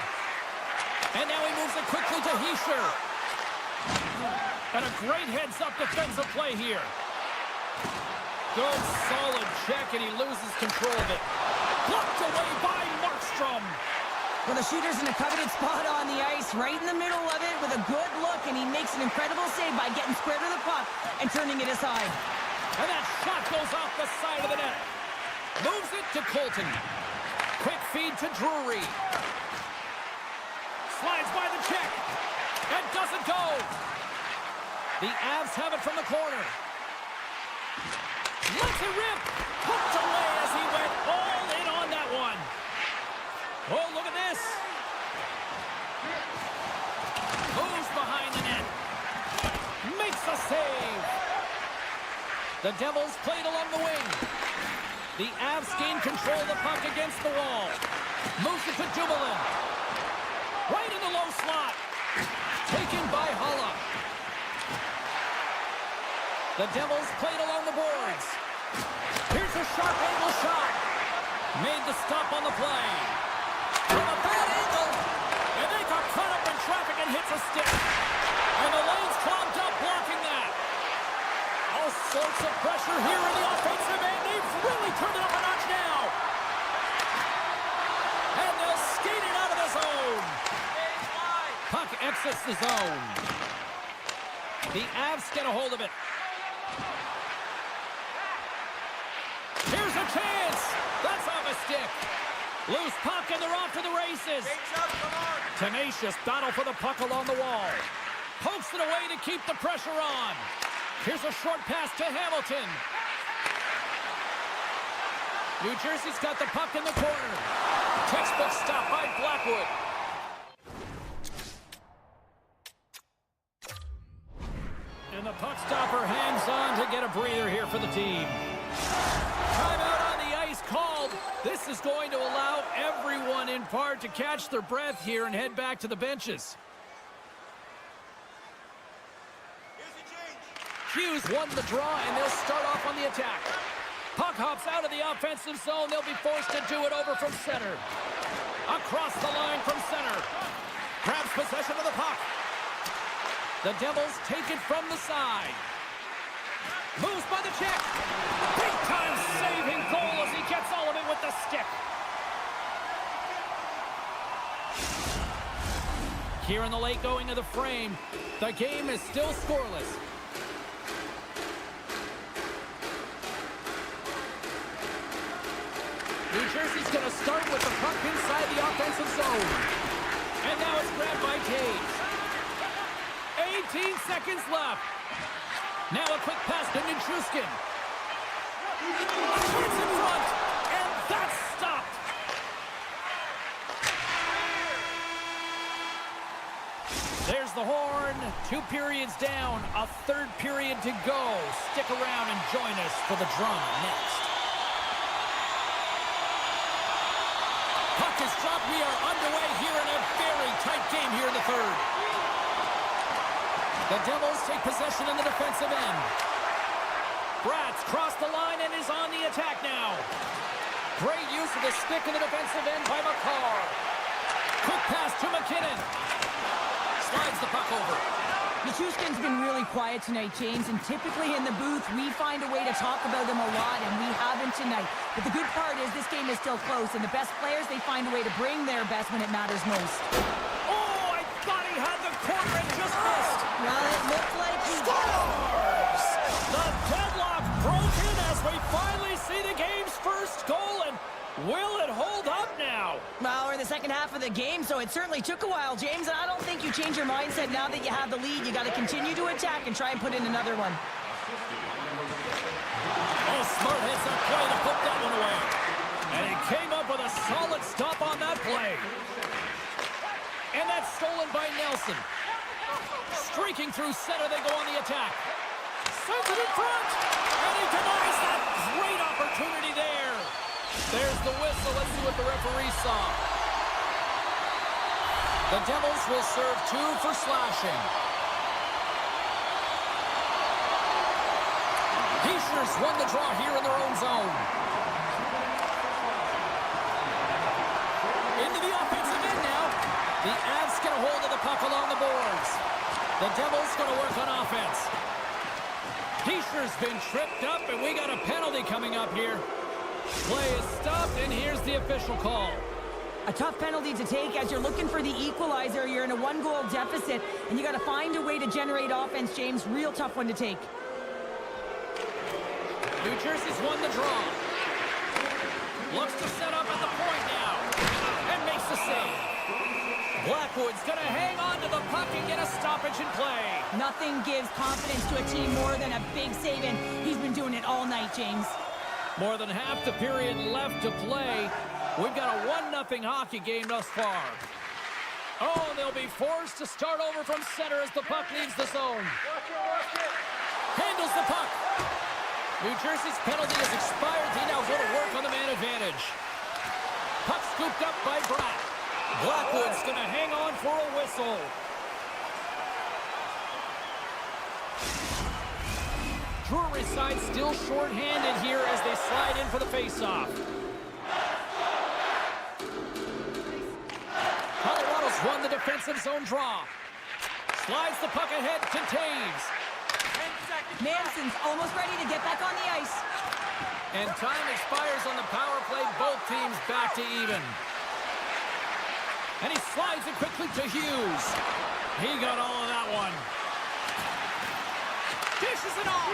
And now he moves it quickly to Hischier. And a great heads-up defensive play here. Good, solid check, and he loses control of it. Blocked away by Markstrom. Well, the shooter's in a coveted spot on the ice, right in the middle of it with a good look, and he makes an incredible save by getting square to the puck and turning it aside. And that shot goes off the side of the net. Moves it to Colton. Quick feed to Drury. Slides by the check. And doesn't go. The Avs have it from the corner. Lets it rip. Hooked away as he went all in on that one. Oh, look at this. Moves behind the net. Makes a save. The Devils played along the wing. The Avs gain control of the puck against the wall. Moves it to Dumoulin. Right in the low slot. Taken by Hulla. The Devils played along the boards. Here's a sharp angle shot. Made the stop on the play. From a bad angle. And they got caught up in traffic and hits a stick. And the lane's clogged up blocking that. All sorts of pressure here in the offensive end. They've really turned it up a notch now. And they'll skate it out of the zone. Puck exits the zone. The Avs get a hold of it. Here's a chance. That's off a stick. Loose puck and they're off to the races. Tenacious battle for the puck along the wall. Pokes it away to keep the pressure on. Here's a short pass to Hamilton. New Jersey's got the puck in the corner. Textbook stop by Blackwood. And the puck stopper hangs on to get a breather here for the team. Timeout on the ice called. This is going to allow everyone in part to catch their breath here and head back to the benches. Hughes won the draw, and they'll start off on the attack. Puck hops out of the offensive zone. They'll be forced to do it over from center. Across the line from center. Grabs possession of the puck. The Devils take it from the side. Moves by the check. Big-time saving goal as he gets all of it with the stick. Here in the late going of the frame, the game is still scoreless. New Jersey's going to start with the puck inside the offensive zone. And now it's grabbed by Taves. 18 seconds left. Now a quick pass to Nichushkin. It's in front, and that's stopped. There's the horn. 2 periods down. A 3rd period to go. Stick around and join us for the drama next. Puck is dropped. We are underway here in a very tight game here in the 3rd. The Devils take possession in the defensive end. Bratz crossed the line and is on the attack now. Great use of the stick in the defensive end by McCarr. Quick pass to McKinnon. Slides the puck over. Nichushkin's been really quiet tonight, James, and typically in the booth, we find a way to talk about him a lot, and we haven't tonight. But the good part is this game is still close, and the best players, they find a way to bring their best when it matters most. Oh, I thought he had the corner and just missed. Well, it looked like he Scores! The deadlock broken as we finally see the game's first goal, and will it hold up now? Well, we're in the second half of the game, so it certainly took a while, James, and I don't think you change your mindset now that you have the lead. You got to continue to attack and try and put in another one. Oh, smart hits that play to put that one away. And he came up with a solid stop on that play. And that's stolen by Nelson. Streaking through center, they go on the attack. Sends it in front, and he denies that great opportunity there. There's the whistle. Let's see what the referee saw. The Devils will serve 2 for slashing. Heischer's won the draw here in their own zone. Into the offensive end now. The Avs get a hold of the puck along the boards. The Devils going to work on offense. Heischer's been tripped up, and we got a penalty coming up here. Play is stopped, and here's the official call. A tough penalty to take as you're looking for the equalizer. You're in a 1-goal deficit, and you got to find a way to generate offense, James. Real tough one to take. New Jersey's won the draw. Looks to set up at the point now, and makes the save. Blackwood's going to hang on to the puck and get a stoppage in play. Nothing gives confidence to a team more than a big save, and he's been doing it all night, James. More than half the period left to play. We've got a 1-0 hockey game thus far. Oh, they'll be forced to start over from center as the puck leaves the zone. Handles the puck. New Jersey's penalty has expired. They now go to work on the man advantage. Puck scooped up by Bratt. Blackwood's going to hang on for a whistle. Drury side still short-handed here as they slide in for the face-off. Colorado's won the defensive zone draw. Slides the puck ahead to Taves. Manson's almost ready to get back on the ice. And time expires on the power play. Both teams back to even. And he slides it quickly to Hughes. He got all of that one. Dishes it off.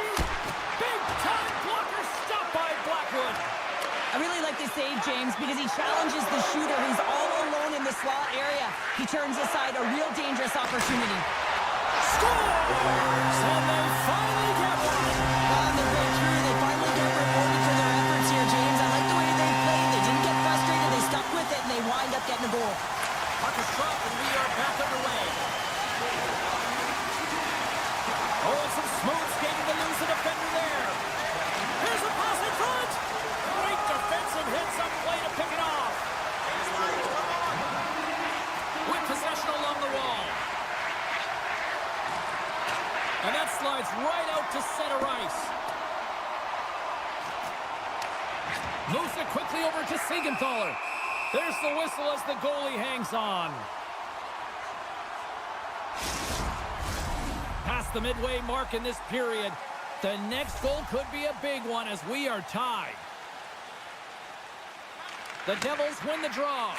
Big time blocker stopped by Blackwood. I really like this save, James, because he challenges the shooter who's all alone in the slot area. He turns aside a real dangerous opportunity. Scores! And they finally get one. On the breakthrough, they finally get rewarded for their efforts here, James. I like the way they played. They didn't get frustrated. They stuck with it, and they wind up getting a goal. Puck is dropped, and we are back underway. Oh, and some smooth skating to lose the defender there. Here's a pass in front. Great defensive hit, some play to pick it off. With possession along the wall. And that slides right out to center ice. Moves it quickly over to Siegenthaler. There's the whistle as the goalie hangs on. Past the midway mark in this period. The next goal could be a big one as we are tied. The Devils win the draw.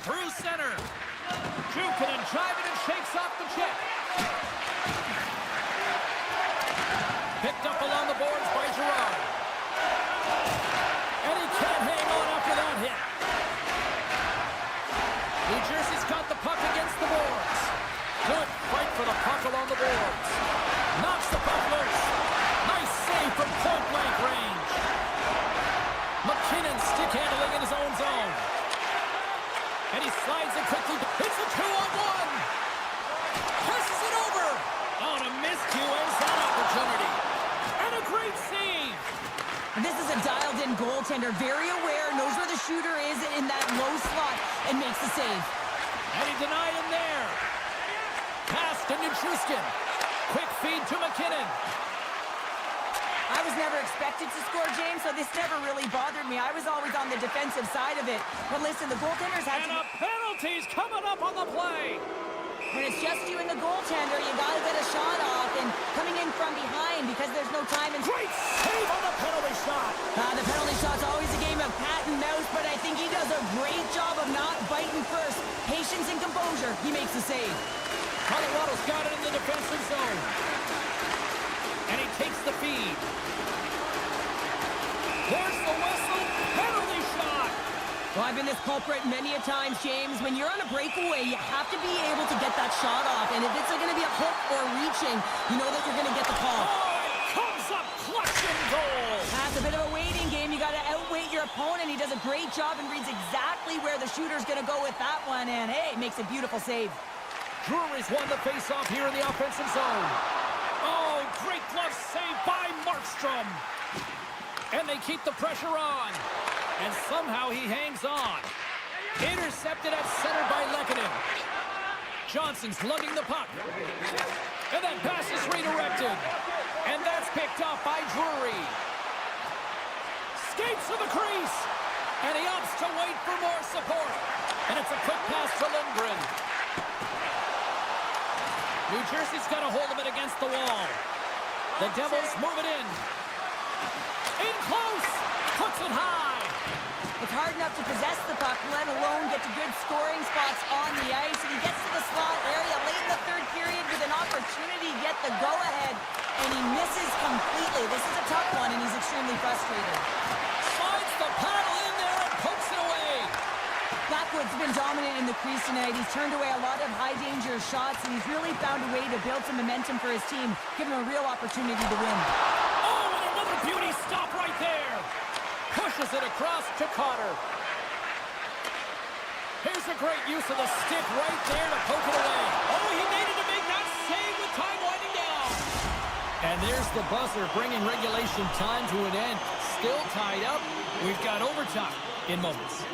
Through center. Jukin and driving and shakes off the check. Picked up along the boards by Girard. And he can't hang on after that hit. New Jersey's got the puck against the boards. Good fight for the puck along the boards. Knocks the puck loose. Nice save from point-blank range. McKinnon stick handling in his own zone. And he slides it quickly. It's a 2-on-1. Great save. And this is a dialed-in goaltender, very aware, knows where the shooter is in that low slot, and makes the save. And he denied him there. Pass to Nichushkin. Quick feed to McKinnon. I was never expected to score, James, so this never really bothered me. I was always on the defensive side of it. But listen, the goaltenders had And to... a penalty's coming up on the play. When it's just you and the goaltender, you got to get a shot off, and coming in from behind because there's no time. And Great save on the penalty shot. the penalty shot's always a game of cat and mouse, but I think he does a great job of not biting first. Patience and composure. He makes the save. Colorado's got it in the defensive zone. And he takes the feed. There's the whistle. Penalty shot. Well, I've been this culprit many a times, James. When you're on a breakaway, you have to be able to get that shot off. And if it's going to be a hook or reaching, you know that you're going to get the call. Oh, it comes up clutch and goal. That's a bit of a waiting game. You got to outweight your opponent. He does a great job and reads exactly where the shooter's going to go with that one. And, hey, makes a beautiful save. Drury's won the faceoff here in the offensive zone. Oh, great glove save by Markstrom. And they keep the pressure on. And somehow he hangs on. Intercepted at center by Lehkonen. Johnson's lugging the puck. And that pass is redirected. And that's picked off by Drury. Skates to the crease. And he opts to wait for more support. And it's a quick pass to Lindgren. New Jersey's got a hold of it against the wall. The Devils move it in. In close. Puts it high. It's hard enough to possess the puck, let alone get to good scoring spots on the ice. And he gets to the slot area late in the third period with an opportunity to get the go-ahead, and he misses completely. This is a tough one, and he's extremely frustrated. Slides the paddle in there and pokes it away. Blackwood's been dominant in the crease tonight. He's turned away a lot of high-danger shots, and he's really found a way to build some momentum for his team, give him a real opportunity to win. Oh, and another beauty stop right there. Pushes it across to Cotter. Here's a great use of the stick right there to poke it away. Oh, he made it to make that save with time winding down. And there's the buzzer bringing regulation time to an end. Still tied up. We've got overtime in moments.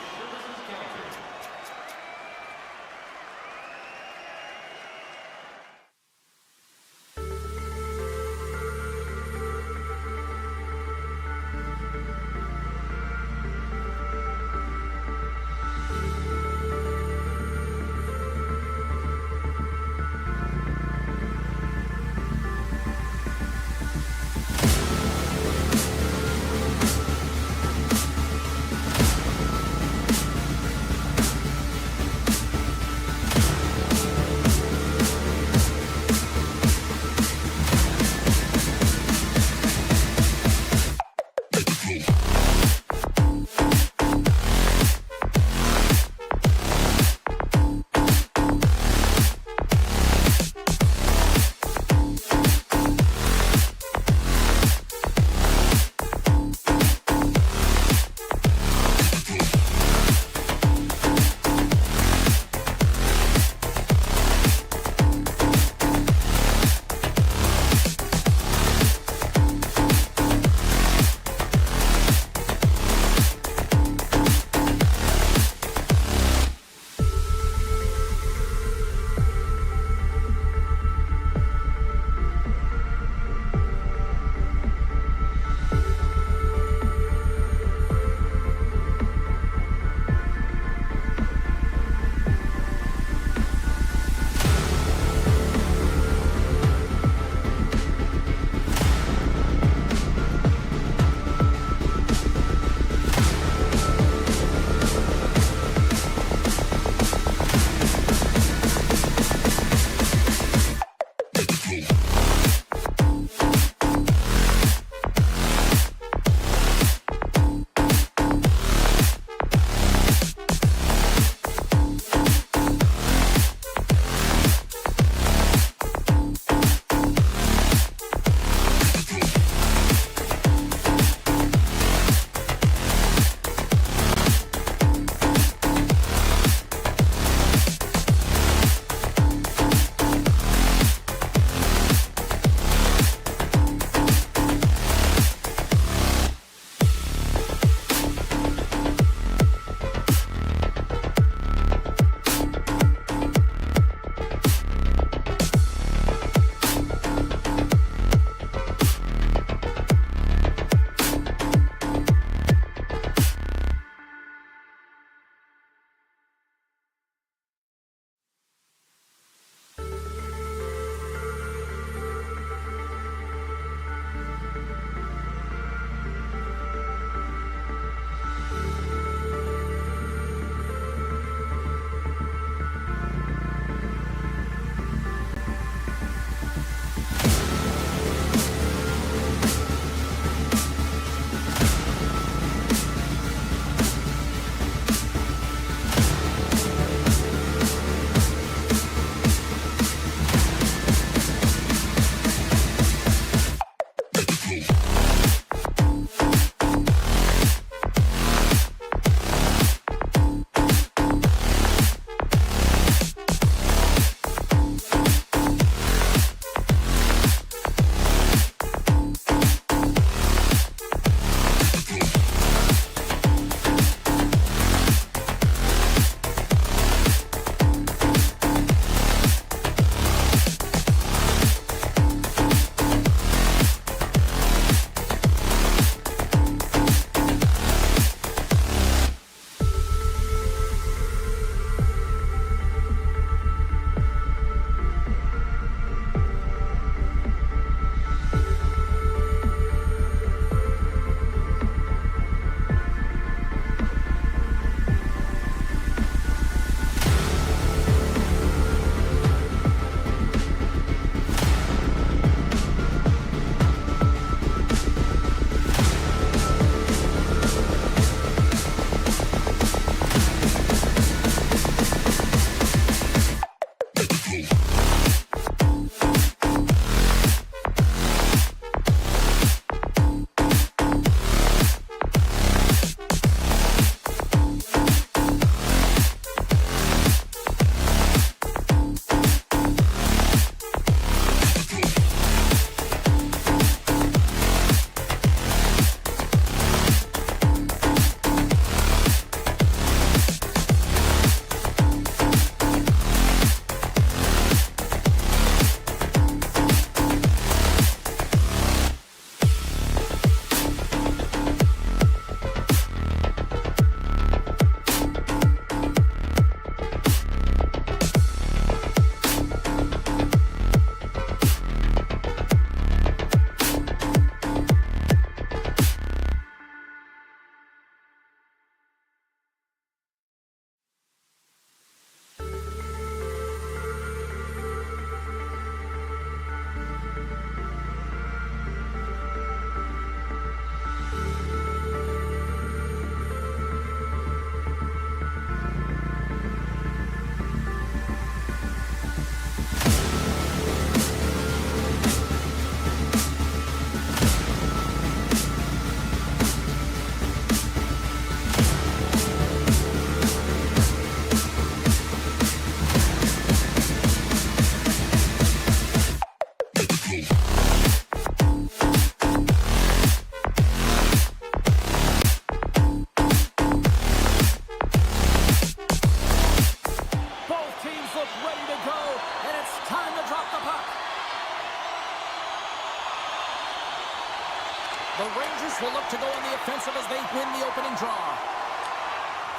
Rangers will look to go on the offensive as they win the opening draw.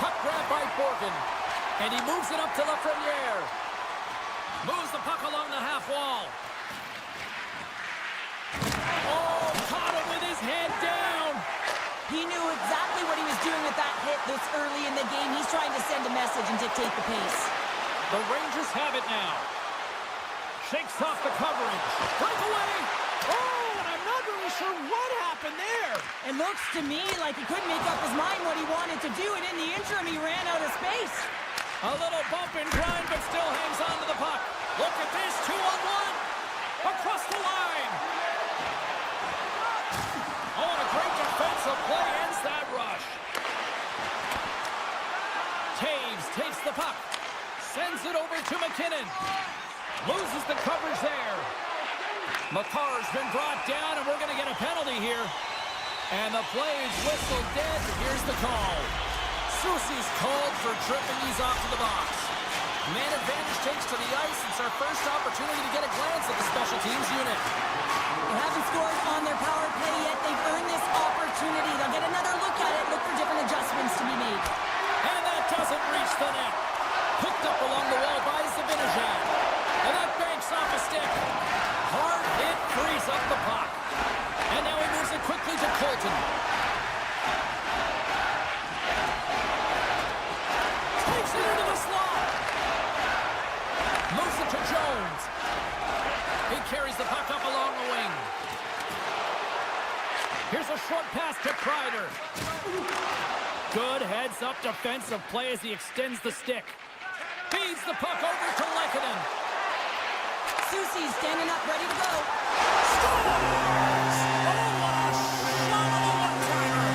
Puck grab by Borgen. And he moves it up to Lafreniere. Moves the puck along the half wall. Oh, caught him with his head down. He knew exactly what he was doing with that hit this early in the game. He's trying to send a message and dictate the pace. The Rangers have it now. Shakes off the coverage. Breakaway! Oh, and I'm not really sure what happened there. It looks to me like he couldn't make up his mind what he wanted to do, and in the interim, he ran out of space. A little bump and grind, but still hangs on to the puck. Look at this, 2-on-1. Across the line. Oh, and a great defensive play ends that rush. Taves takes the puck. Sends it over to McKinnon. Loses the coverage there. Makar's been brought down, and we're going to get a penalty here. And the play is whistled dead. Here's the call. Soucy's called for tripping. He's off to the box. Man advantage takes to the ice. It's our first opportunity to get a glance at the special teams unit. They haven't scored on their power play yet. They've earned this opportunity. They'll get another look at it, look for different adjustments to be made. And that doesn't reach the net. Picked up along the wall by Zibanejad. And that banks off a stick. Hard hit frees up the puck. And now he moves it quickly to Colton. Takes it into the slot. Moves it to Jones. He carries the puck up along the wing. Here's a short pass to Kreider. Good heads-up defensive play as he extends the stick. Feeds the puck over to Lehkonen. Soucy's standing up, ready to go. Scores! Oh, what a shot of a one-timer!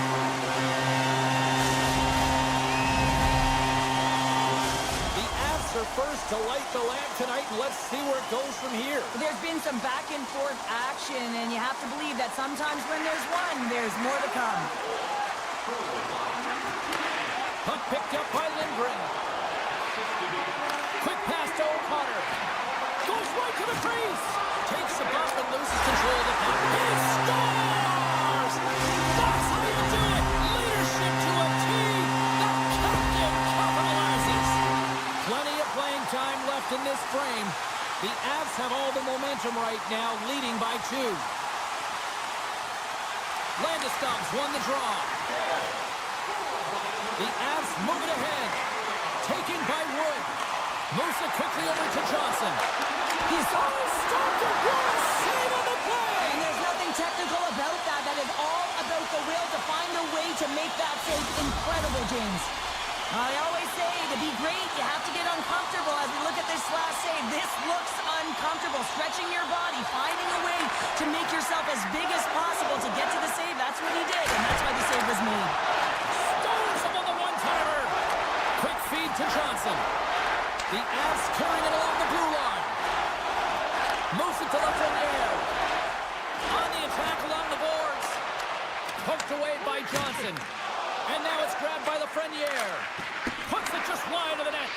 The Avs are first to light the lamp tonight, and let's see where it goes from here. There's been some back-and-forth action, and you have to believe that sometimes when there's one, there's more to come. Puck picked up by Lindgren. Quick pass to O'Connor. Goes right to the crease. Takes the bump and loses control of the puck. He scores! That's how you do it. Leadership to a T. The captain capitalizes. Plenty of playing time left in this frame. The Avs have all the momentum right now, leading by 2. Landeskog's won the draw. The Avs move it ahead. Taken by Wood. Moves it quickly over to Johnson. He's always stopped it. What a save on the play! And there's nothing technical about that. That is all about the will to find a way to make that save incredible, James. I always say, to be great, you have to get uncomfortable. As we look at this last save, this looks uncomfortable. Stretching your body, finding a way to make yourself as big as possible to get to the save. That's what he did, and that's why the save was made. Stones him on the one-timer. Quick feed to Johnson. The Avs carrying it along the blue line. Moves it to Lafreniere. On the attack along the boards. Poked away by Johnson. And now it's grabbed by Lafreniere. Puts it just wide of the net.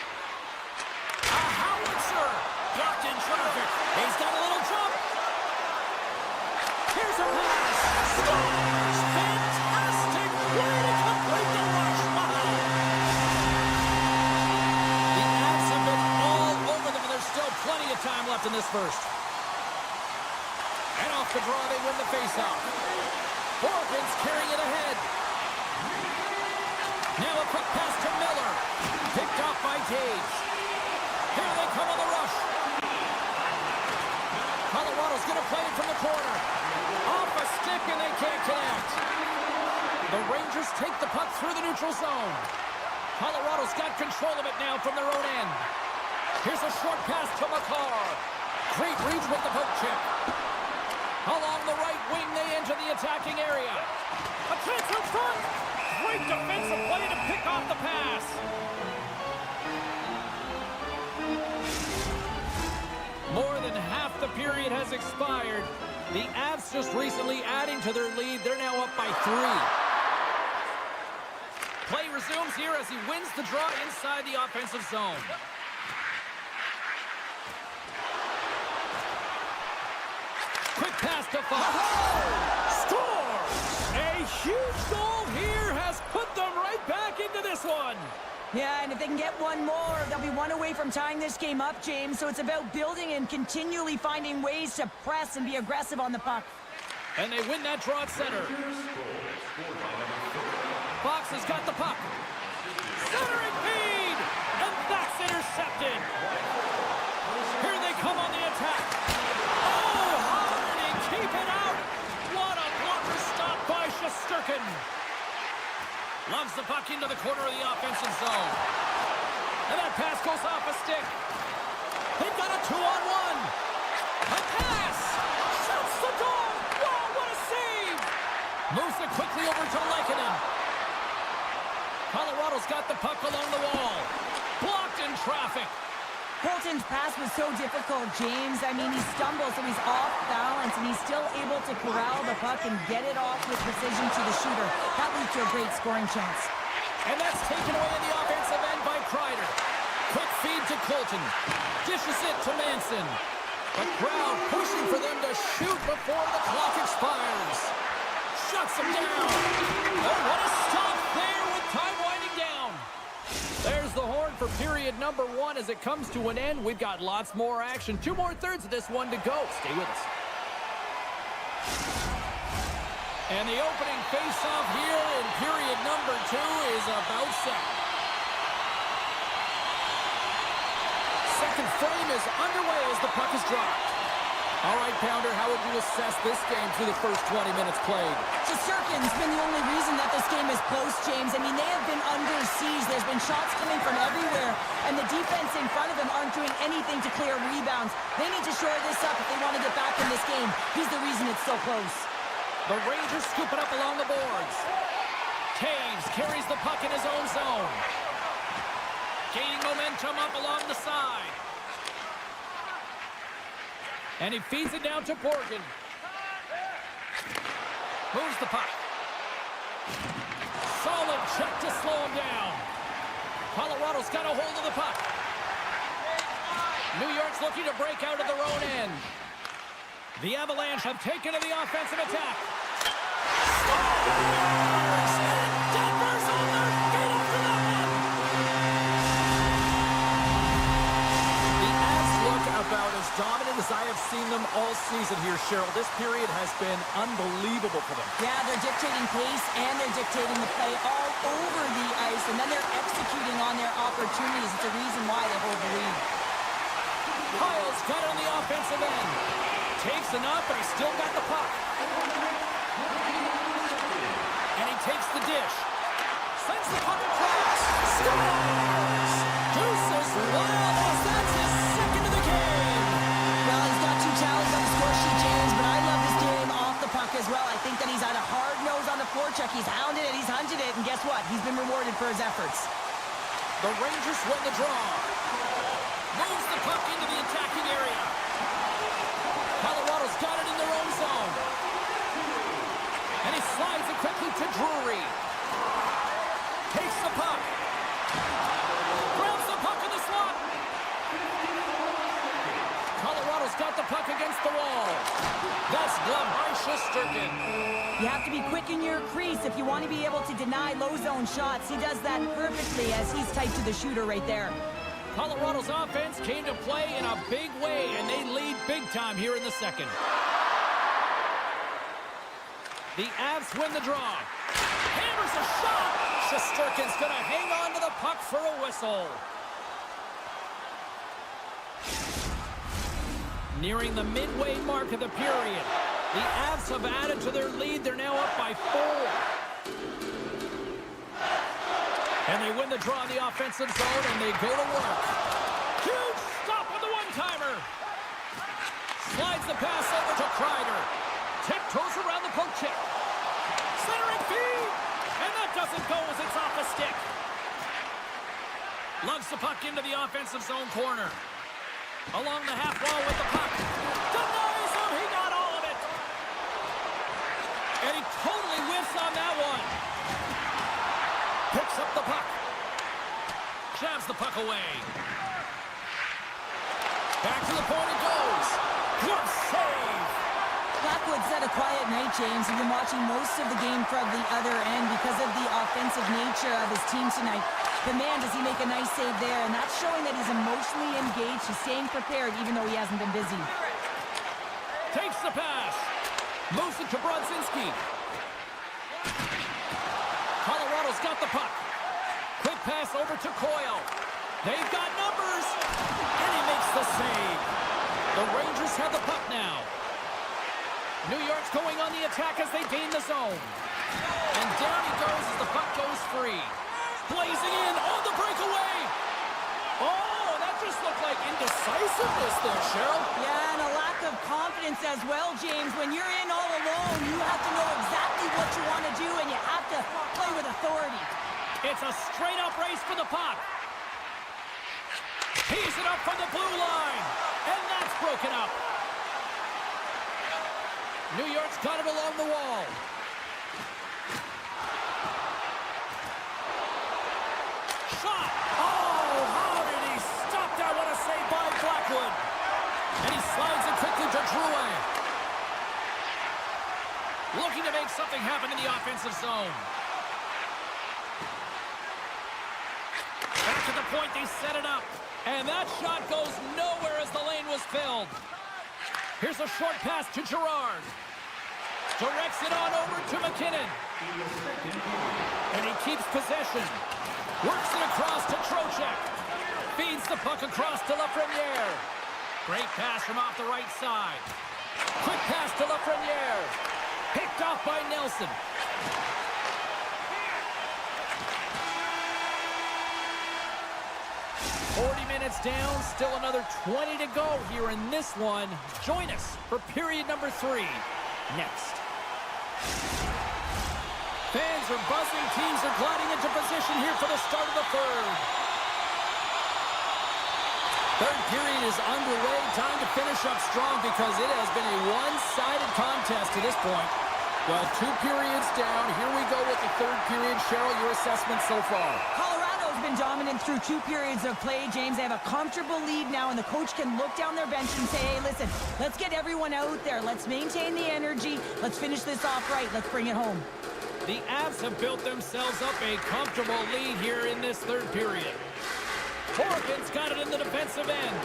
A howitzer. Blocked in traffic. He's got a little jump. Here's a pass. Scores! Fantastic way to complete the rush. Wow. The Avs have been all over them, and there's still plenty of time left in this first. And off the draw, they win the faceoff. Borgen's carrying it ahead. Now a quick pass to Miller. Picked off by Taves. Here they come on the rush. Colorado's going to play it from the corner. Off a stick, and they can't connect. The Rangers take the puck through the neutral zone. Colorado's got control of it now from their own end. Here's a short pass to Makar. Great reach with the poke check. Along the right wing, they enter the attacking area. A chance in front. Great defensive play to pick off the pass. More than half the period has expired. The Avs just recently adding to their lead. They're now up by 3. Play resumes here as he wins the draw inside the offensive zone. Quick pass to Fox. Scores! A huge goal here has put them right back into this one. Yeah, and if they can get one more, they'll be one away from tying this game up, James. So it's about building and continually finding ways to press and be aggressive on the puck. And they win that draw at center. Fox has got the puck. Centering feed! And that's intercepted. Here they come on the attack. Oh, how did he keep it out? What a blocker stop by Shesterkin. Loves the puck into the corner of the offensive zone. And that pass goes off a stick. They've got a 2-on-1. A pass! Shoots the goal! Wow, what a save! Moves it quickly over to Lehkonen. Colorado's got the puck along the wall. Blocked in traffic. Colton's pass was so difficult, James. I mean, he stumbles, so he's off balance, and he's still able to corral the puck and get it off with precision to the shooter. That leads to a great scoring chance. And that's taken away in the offensive end by Kreider. Quick feed to Colton. Dishes it to Manson. The crowd pushing for them to shoot before the clock expires. Shuts them down. Oh, what a stop there with time winding down. There's the horn for period number 1 as it comes to an end. We've got lots more action. 2 more thirds of this one to go. Stay with us. And the opening face-off here in period number 2 is about set. Second frame is underway as the puck is dropped. All right, Pounder, how would you assess this game through the first 20 minutes played? Shesterkin's been the only reason that this game is close, James. I mean, they have been under siege. There's been shots coming from everywhere, and the defense in front of them aren't doing anything to clear rebounds. They need to shore this up if they want to get back in this game. He's the reason it's so close. The Rangers scoop it up along the boards. Taves carries the puck in his own zone. Gaining momentum up along the side. And he feeds it down to Borgen. Moves the puck. Solid check to slow him down. Colorado's got a hold of the puck. New York's looking to break out of their own end. The Avalanche have taken to the offensive attack. Scores! Denver's on their feet after that one. The Avs look about as dominant as I have seen them all season here, Cheryl. This period has been unbelievable for them. Yeah, they're dictating pace and they're dictating the play all over the ice, and then they're executing on their opportunities. It's a reason why they hold the lead. Kyle's got it on the offensive end. Takes enough, but he's still got the puck. And he takes the dish. Sends the puck across. Scores! Deuces Wild, that's his second of the game. Well, he's got 2 tallies on the score sheet, James, but I love this game off the puck as well. I think that he's had a hard nose on the forecheck. He's hounded it, he's hunted it, and guess what? He's been rewarded for his efforts. The Rangers win the draw. Moves the puck into the attacking area. Colorado's got it in their own zone. And he slides it quickly to Drury. Takes the puck. Grabs the puck in the slot. Colorado's got the puck against the wall. That's gloved by Shesterkin. You have to be quick in your crease if you want to be able to deny low zone shots. He does that perfectly as he's tight to the shooter right there. Colorado's offense came to play in a big way, and they lead big time here in the second. The Avs win the draw. Hammers a shot. Shesterkin's going to hang on to the puck for a whistle. Nearing the midway mark of the period. The Avs have added to their lead. They're now up by 4. And they win the draw in the offensive zone, and they go to work. Huge stop with the one-timer. Slides the pass over to Kreider. Tiptoes around the poke check. Centering feed. And that doesn't go as it's off the stick. Loves the puck into the offensive zone corner. Along the half wall with the puck. Denies him. He got all of it. And he totally whiffs on that one. Picks up the puck. Jabs the puck away. Back to the point it goes. Good save. That Blackwood's had a quiet night, James. You've been watching most of the game from the other end because of the offensive nature of his team tonight. But man, does he make a nice save there, and that's showing that he's emotionally engaged. He's staying prepared even though he hasn't been busy. Takes the pass. Moves it to Brodzinski. Colorado's got the puck. Quick pass over to Coyle. They've got numbers. And he makes the save. The Rangers have the puck now. New York's going on the attack as they gain the zone. And down he goes as the puck goes free. Blazing in on the breakaway. Oh, that just looked like indecisiveness there, Cheryl. Yeah, and a lack of confidence as well, James. When you're in all alone, you have to know exactly what you want to do, and you have to play with authority. It's a straight-up race for the puck. Tees it up from the blue line. And that's broken up. New York's got it along the wall. Shot! Oh, how did he stop that? What a save by Blackwood. And he slides it quickly to Drouin. Looking to make something happen in the offensive zone. Back to the point, they set it up. And that shot goes nowhere as the lane was filled. Here's a short pass to Girard. Directs it on over to McKinnon. And he keeps possession. Works it across to Trocheck. Feeds the puck across to Lafreniere. Great pass from off the right side. Quick pass to Lafreniere. Picked off by Nelson. Down, still another 20 to go here in this one. Join us for period number 3 next. Fans are buzzing. Teams are gliding into position here for the start of the third. Third period is underway. Time to finish up strong because it has been a one-sided contest to this point. Well, 2 periods down. Here we go with the third period. Cheryl, your assessment so far? Colorado's been dominant through 2 periods of play, James. They have a comfortable lead now, and the coach can look down their bench and say, hey, listen, let's get everyone out there. Let's maintain the energy. Let's finish this off right. Let's bring it home. The Avs have built themselves up a comfortable lead here in this third period. Horgan's got it in the defensive end.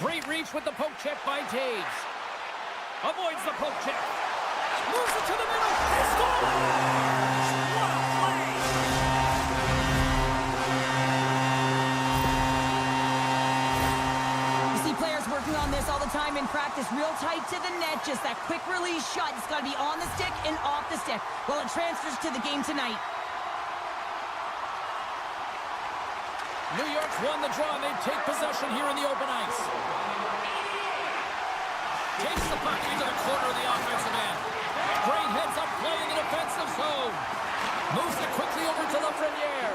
Great reach with the poke check by Taves. Avoids the poke check. Moves it to the middle. He scores! What a play! You see players working on this all the time in practice. Real tight to the net. Just that quick release shot. It's got to be on the stick and off the stick. Well, it transfers to the game tonight. New York's won the draw. They take possession here in the open ice. Takes the puck into the corner of the offensive end. Great heads-up play in the defensive zone. Moves it quickly over to Lafreniere.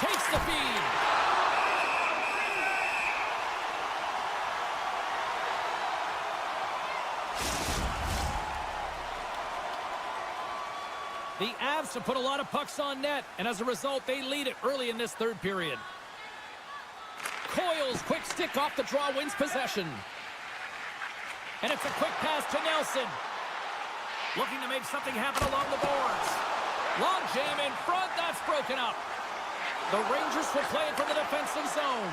Takes the feed. The Avs have put a lot of pucks on net, and as a result, they lead it early in this third period. Coyle's quick stick off the draw wins possession. And it's a quick pass to Nelson. Looking to make something happen along the boards. Long jam in front, that's broken up. The Rangers will play it from the defensive zone.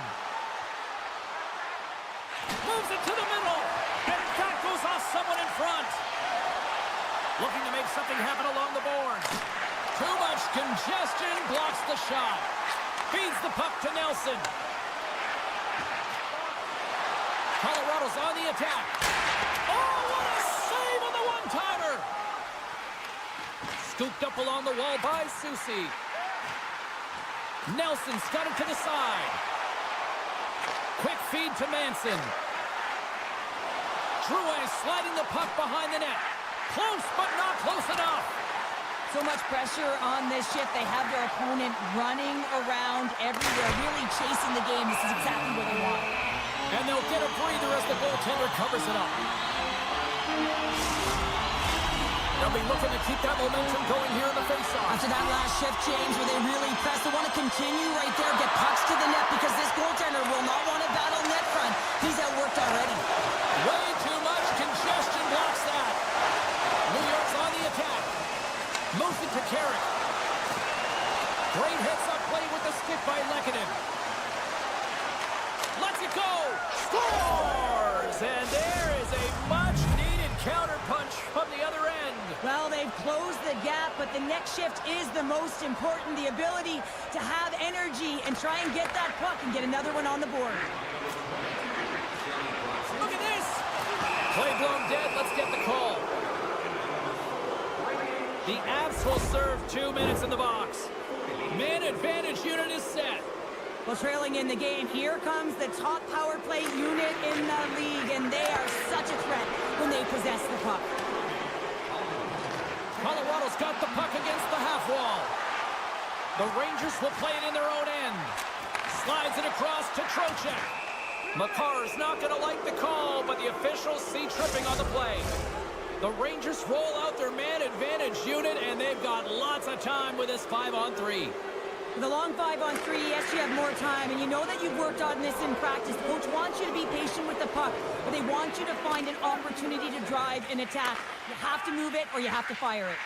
Moves it to the middle. And that goes off someone in front. Looking to make something happen along the boards. Too much congestion, blocks the shot. Feeds the puck to Nelson. Colorado's on the attack. Oh, what a save on the one-timer! Scooped up along the wall by Soucy. Nelson's got it to the side. Quick feed to Manson. Drouin sliding the puck behind the net. Close, but not close enough. So much pressure on this shift. They have their opponent running around everywhere, really chasing the game. This is exactly what they want. And they'll get a breather as the goaltender covers it up. They'll be looking to keep that momentum going here in the faceoff. After that last shift change where they really press, they want to continue right there, get pucks to the net because this goaltender will not want to battle net front. He's outworked already. by Lekanen. Lets it go. Scores! And there is a much-needed counterpunch from the other end. Well, they've closed the gap, but the next shift is the most important. The ability to have energy and try and get that puck and get another one on the board. Look at this. Play blown dead. Let's get the call. The Avs will serve 2 minutes in the box. Man advantage unit is set. Well, trailing in the game, here comes the top power play unit in the league, and they are such a threat when they possess the puck. Colorado's got the puck against the half wall. The Rangers will play it in their own end. Slides it across to Trocheck. Makar's not going to like the call, but the officials see tripping on the play. The Rangers roll out their man advantage unit, and they've got lots of time with this 5-on-3. With a long 5-on-3, yes, you have more time, and you know that you've worked on this in practice. The coach wants you to be patient with the puck, but they want you to find an opportunity to drive and attack. You have to move it, or you have to fire it.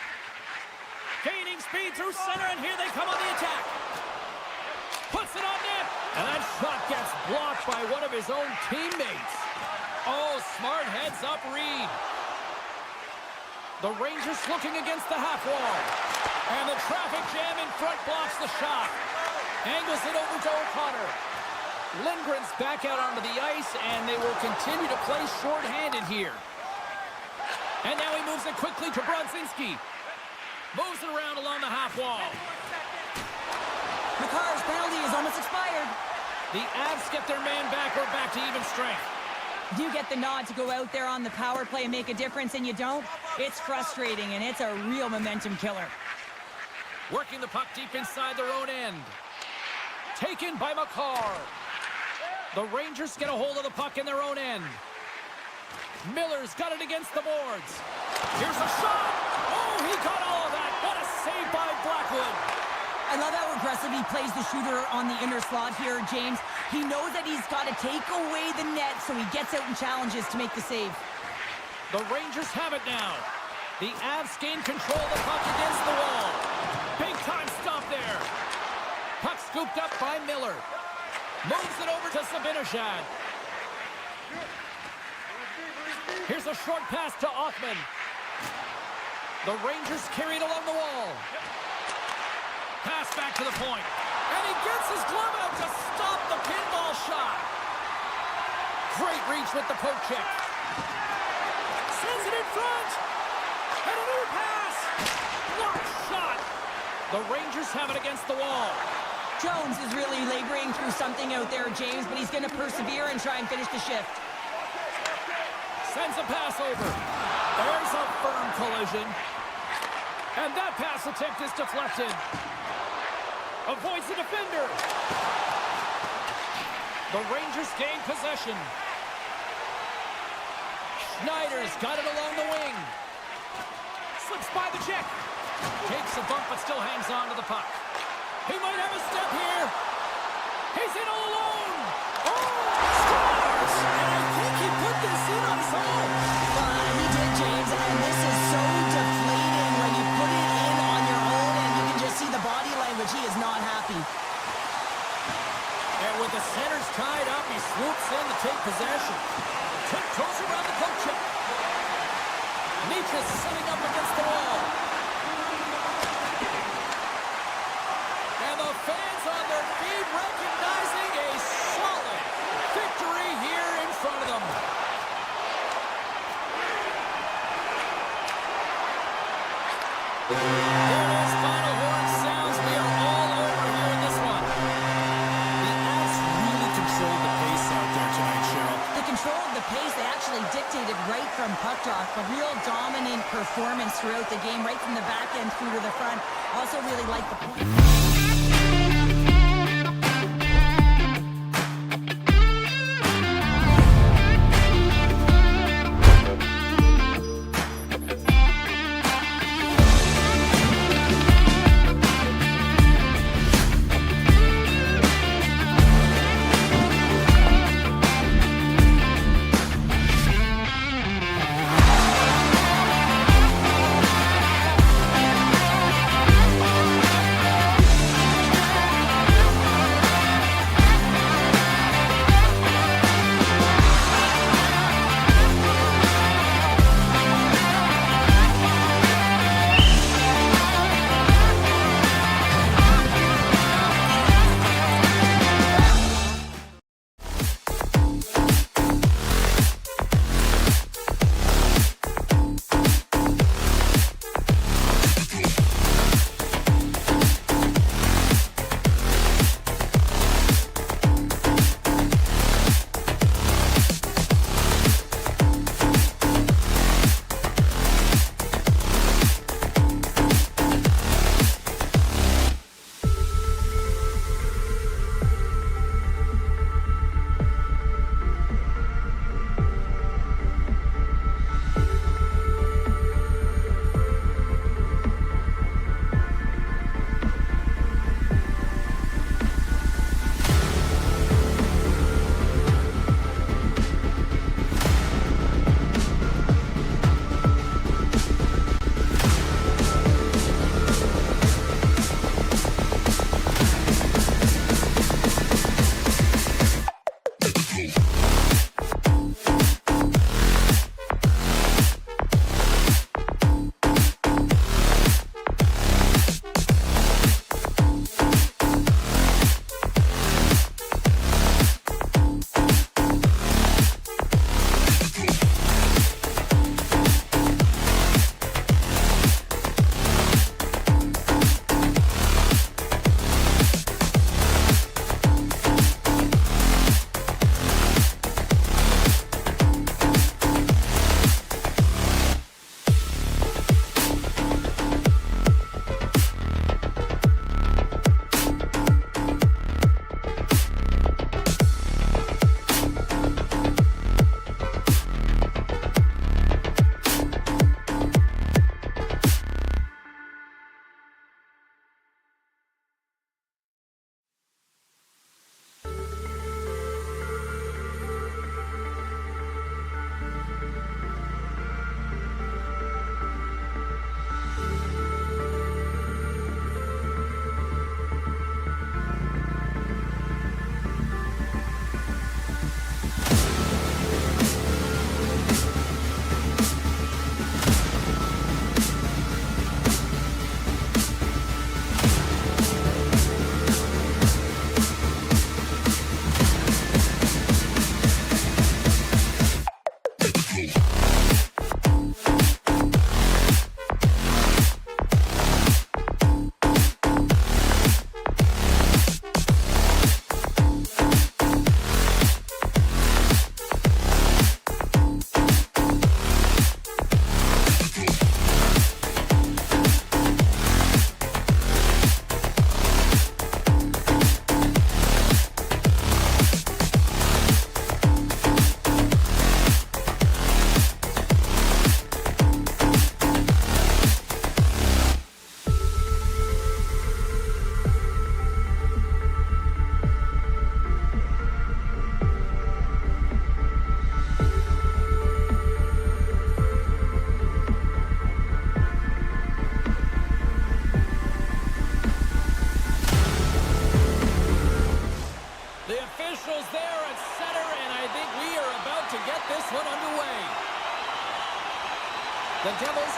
Gaining speed through center, and here they come on the attack. Puts it on net, and that shot gets blocked by one of his own teammates. Oh, smart heads-up read. The Rangers looking against the half wall. And the traffic jam in front blocks the shot. Angles it over to O'Connor. Lindgren's back out onto the ice, and they will continue to play shorthanded here. And now he moves it quickly to Brodzinski. Moves it around along the half wall. Makar's penalty is almost expired. The Avs get their man back. We're back to even strength. You get the nod to go out there on the power play and make a difference, and you don't. It's frustrating, and it's a real momentum killer. Working the puck deep inside their own end. Taken by Makar. The Rangers get a hold of the puck in their own end. Miller's got it against the boards. Here's a shot. Oh, he got all of that. What a save by Blackwood. I love how aggressive he plays the shooter on the inner slot here, James. He knows that he's got to take away the net, so he gets out and challenges to make the save. The Rangers have it now. The Avs gain control of the puck against the wall. Big time stop there. Puck scooped up by Miller. Moves it over to Sabinishad. Here's a short pass to Othman. The Rangers carried along the wall. Pass back to the point. And he gets his glove out to stop the pinball shot. Great reach with the poke check. Sends it in front. And another pass. Blocked shot. The Rangers have it against the wall. Jones is really laboring through something out there, James, but he's going to persevere and try and finish the shift. Sends a pass over. There's a firm collision. And that pass attempt is deflected. Avoids the defender. The Rangers gain possession. Schneider's got it along the wing. Slips by the check. Takes a bump but still hangs on to the puck. He might have a step here. He's in all alone. Oh, scores! And I think he put this in on his own. He did, James, and this is so deflating when you put it in on your own, and you can just see the body language. He is not happy. And with the centers tied up, he swoops in to take possession. Tiptoes around the poke check. Nietzsche's sitting up against the wall. And the fans on their feet recognizing a solid victory here in front of them. There it is, final horn sounds. We are all over here in this one. The Avs really controlled the pace out there tonight, Cheryl. They controlled the pace. They actually dictated right from puck drop. A real dominant performance throughout the game, right from the back end through to the front. Also really liked the point.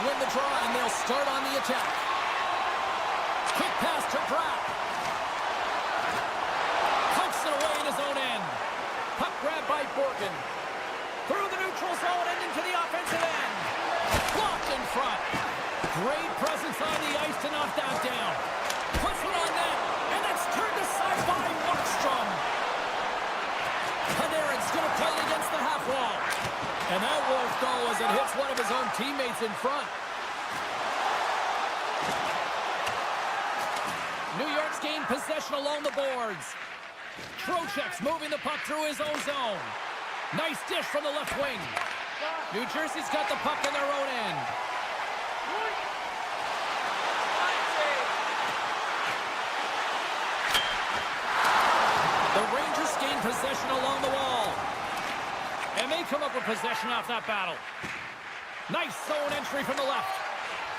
win the draw, and they'll start on the attack. Quick pass to Pratt. Pokes it away in his own end. Puck grab by Borgen. Through the neutral zone and into the offensive end. Blocked in front. Great presence on the ice to knock that down. Puts it on net, and that's turned aside by Markstrom. Panarin's going to play it against the half wall. And that won't go as it hits one of his own teammates in front. New York's gained possession along the boards. Trocheck's moving the puck through his own zone. Nice dish from the left wing. New Jersey's got the puck in their own end. The Rangers gain possession along the wall. And they come up with possession off that battle. Nice zone entry from the left.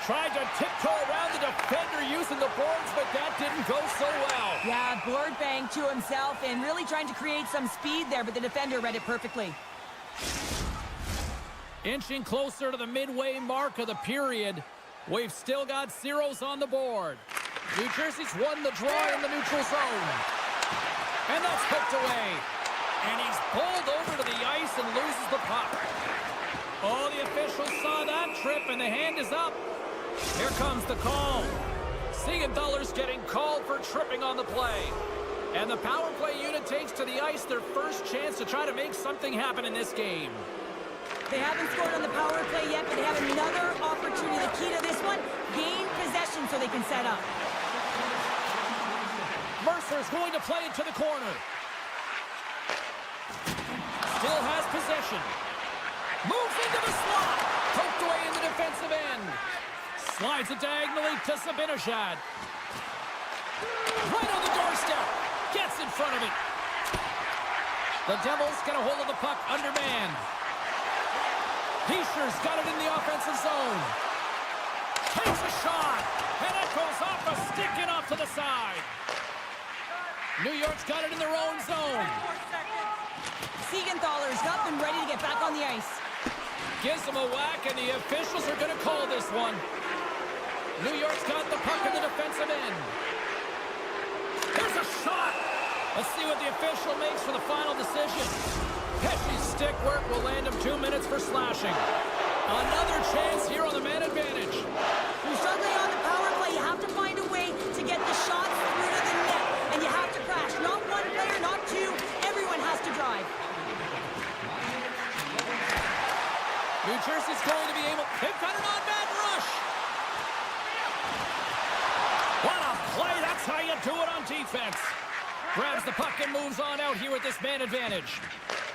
Tried to tiptoe around the defender using the boards, but that didn't go so well. Yeah, board bang to himself and really trying to create some speed there, but the defender read it perfectly. Inching closer to the midway mark of the period. We've still got zeros on the board. New Jersey's won the draw in the neutral zone. And that's hooked away. And he's pulled over to the ice and loses the puck. Oh, the officials saw that trip, and the hand is up. Here comes the call. Siegenthaler's getting called for tripping on the play. And the power play unit takes to the ice their first chance to try to make something happen in this game. They haven't scored on the power play yet, but they have another opportunity. The key to this one, gain possession so they can set up. Mercer's going to play it to the corner. Still has possession. Moves into the slot. Poked away in the defensive end. Slides it diagonally to Zibanejad. Right on the doorstep. Gets in front of it. The Devils get a hold of the puck undermanned. Heischer's got it in the offensive zone. Takes a shot. And it goes off a stick and off to the side. New York's got it in their own zone. Siegenthaler's up and ready to get back on the ice. Gives him a whack, and the officials are going to call this one. New York's got the puck in the defensive end. There's a shot. Let's see what the official makes for the final decision. Pesci's stick work will land him 2 minutes for slashing. Another chance here on the man advantage. You're struggling on the power play. You have to find a way to get the shots through to the net. And you have to crash. Not one player, not two. Everyone has to drive. New Jersey's going to be able... They've got an on-man rush. What a play. That's how you do it on defense. Grabs the puck and moves on out here with this man advantage.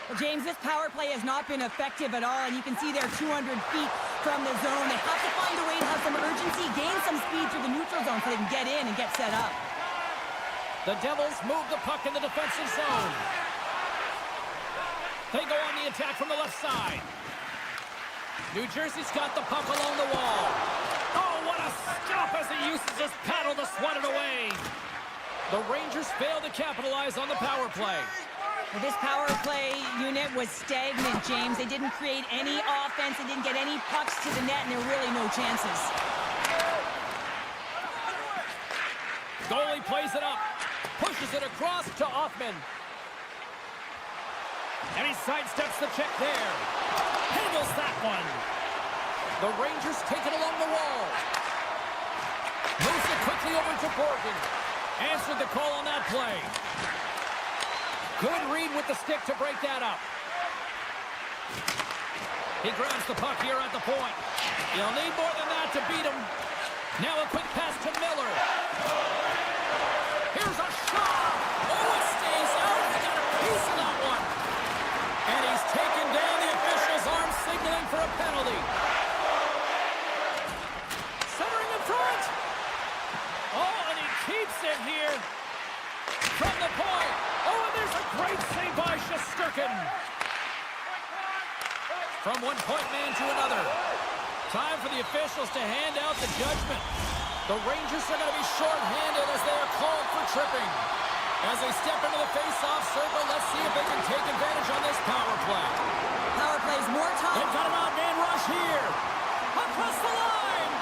Well, James, this power play has not been effective at all, and you can see they're 200 feet from the zone. They have to find a way to have some urgency, gain some speed through the neutral zone so they can get in and get set up. The Devils move the puck in the defensive zone. They go on the attack from the left side. New Jersey's got the puck along the wall. Oh, what a stop as he uses his paddle to swat it away. The Rangers fail to capitalize on the power play. Well, this power play unit was stagnant, James. They didn't create any offense. They didn't get any pucks to the net, and there were really no chances. Goalie plays it up. Pushes it across to Hoffman. And he sidesteps the check there. Handles that one. The Rangers take it along the wall. Moves it quickly over to Borgen. Answered the call on that play. Good read with the stick to break that up. He grabs the puck here at the point. You'll need more than that to beat him. Now a quick pass to Miller. Here's a shot. Oh, it stays out. He got a piece of that one. And he's taken down. The official's arm signaling for a penalty. Centering in front. Oh, and he keeps it here from the point. Oh, and there's a great save by Shesterkin. From one point man to another. Time for the officials to hand out the judgment. The Rangers are going to be short-handed as they are called for tripping. As they step into the face-off circle, let's see if they can take advantage on this power play. Power plays more time. They've got an odd man rush here. Up across the line.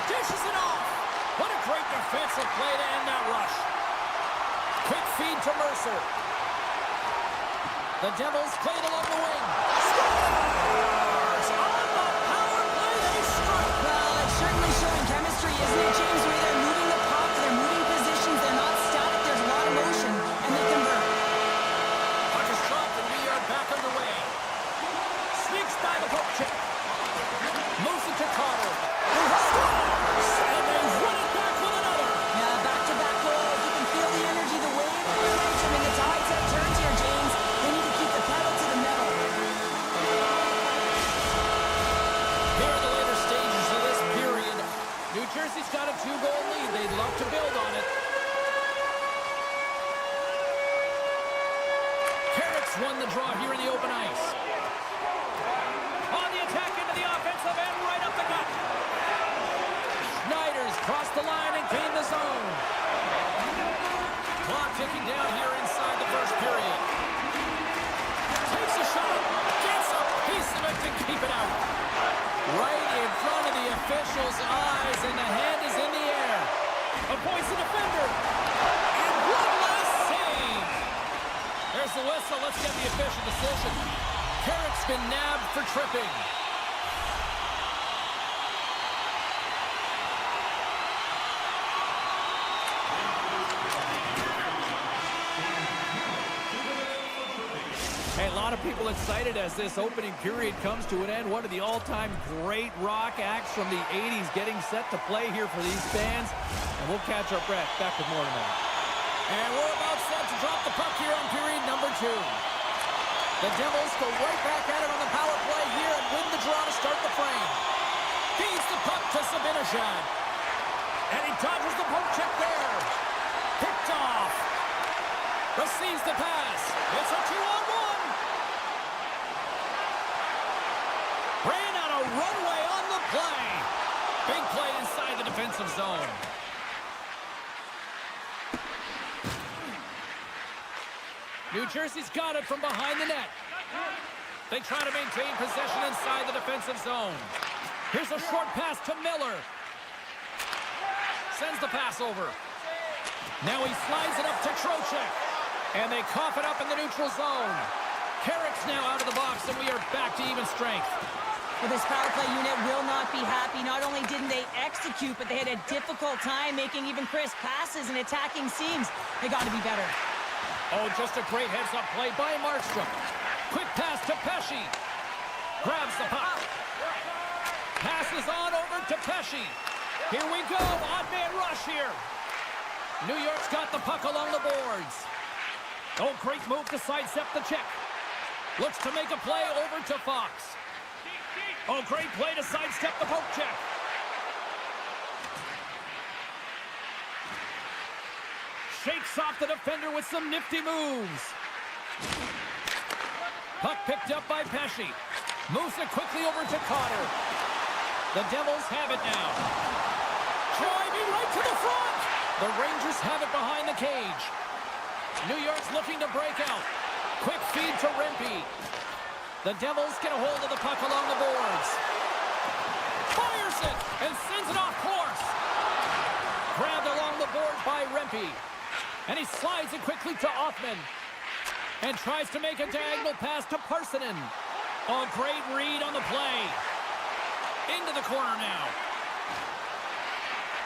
Dishes it off. What a great defensive play to end that rush. Quick feed to Mercer. The Devils play it along the wing. Scores! On the power play, they strike. Well, it's certainly showing chemistry, isn't it, James? Where they're moving the puck, they're moving positions, they're not static, there's a lot of motion, and they convert. Puck is dropped, and we are back underway. Sneaks by the poke check. Moves it to Carter. Scores! And they run it back with another. Yeah, back-to-back goals. You can feel the energy, the wave, the momentum, and the tides have turned here, James. They need to keep the pedal to the metal. Here in the later stages of this period, New Jersey's got a 2-goal lead. They'd love to build on it. Carrick's won the draw here in the open ice. On the attack into the offensive end, right up the gut. Schneider's crossed the line and gained the zone. Clock ticking down here inside the first period. Takes a shot, gets a piece of it to keep it out. Right in front of the official's eyes, and the hand is in the air. Avoids the defender. And one last save. There's the whistle. Let's get the official decision. Carrick's been nabbed for tripping. Hey, a lot of people excited as this opening period comes to an end. One of the all-time great rock acts from the 80s getting set to play here for these fans. And we'll catch our breath. Back with more tonight. And we're about set to drop the puck here on period number 2. The Devils go right back at it on the power play here and win the draw to start the frame. Feeds the puck to Sabinishad. And he dodges the poke check there. Picked off. Receives the pass. It's a 2-on-1. Ran out a runway on the play. Big play inside the defensive zone. New Jersey's got it from behind the net. They try to maintain possession inside the defensive zone. Here's a short pass to Miller. Sends the pass over. Now he slides it up to Trocheck. And they cough it up in the neutral zone. Carrick's now out of the box, and we are back to even strength. Well, this power play unit will not be happy. Not only didn't they execute, but they had a difficult time making even crisp passes and attacking seams. They got to be better. Oh, just a great heads-up play by Markstrom. Quick pass to Pesce. Grabs the puck. Passes on over to Pesce. Here we go. Odd man rush here. New York's got the puck along the boards. Oh, great move to sidestep the check. Looks to make a play over to Fox. Oh, great play to sidestep the poke check. Shakes off the defender with some nifty moves. Puck picked up by Pesce. Moves it quickly over to Carter. The Devils have it now. Driving right to the front. The Rangers have it behind the cage. New York's looking to break out. Quick feed to Rempe. The Devils get a hold of the puck along the boards. Fires it and sends it off course. Grabbed along the board by Rempe. And he slides it quickly to Offman. And tries to make a diagonal pass to Parsonen. Oh, great read on the play. Into the corner now.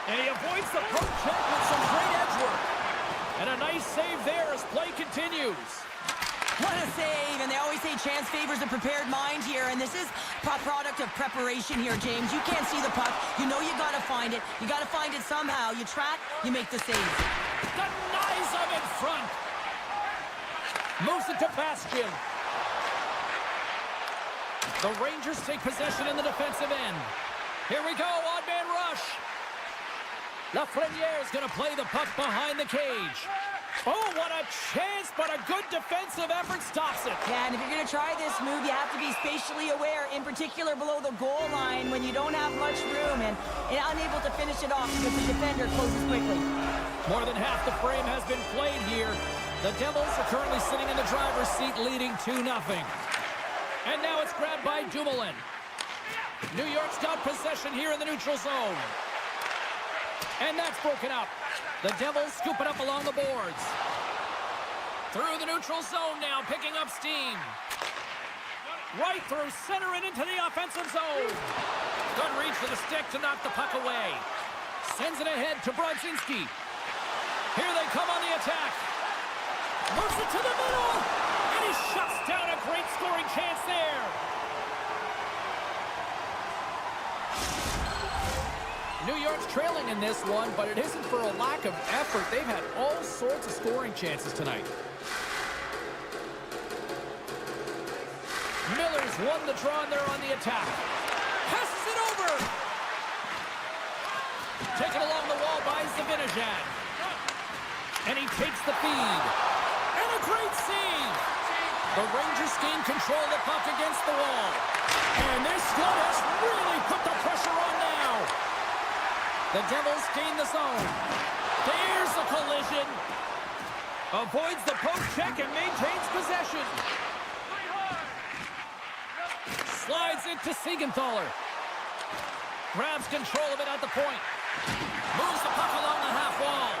And he avoids the poke check with some great edge work. And a nice save there as play continues. What a save, and they always say chance favors a prepared mind here, and this is a product of preparation here, James. You can't see the puck. You know you got to find it. You got to find it somehow. You track, you make the save. Denies him in front. Moves it to Bastian. The Rangers take possession in the defensive end. Here we go, odd man rush. Lafreniere is going to play the puck behind the cage. Oh, what a chance, but a good defensive effort stops it. Yeah, and if you're going to try this move, you have to be spatially aware, in particular below the goal line when you don't have much room and unable to finish it off because the defender closes quickly. More than half the frame has been played here. The Devils are currently sitting in the driver's seat leading 2-0. And now it's grabbed by Dumoulin. New York's got possession here in the neutral zone. And that's broken up. The Devils scoop it up along the boards. Through the neutral zone now, picking up steam. Right through center and into the offensive zone. Good reach for the stick to knock the puck away. Sends it ahead to Brodzinski. Here they come on the attack. Moves it to the middle. And he shuts down a great scoring chance there. New York's trailing in this one, but it isn't for a lack of effort. They've had all sorts of scoring chances tonight. Miller's won the draw and they're on the attack. Passes it over. Taken along the wall by Zibanejad. And he takes the feed. And a great save. The Rangers gain control of the puck against the wall. And this flood has really put the pressure on now. The Devils gain the zone. There's a collision. Avoids the poke check and maintains possession. Slides it to Siegenthaler. Grabs control of it at the point. Moves the puck along the half wall.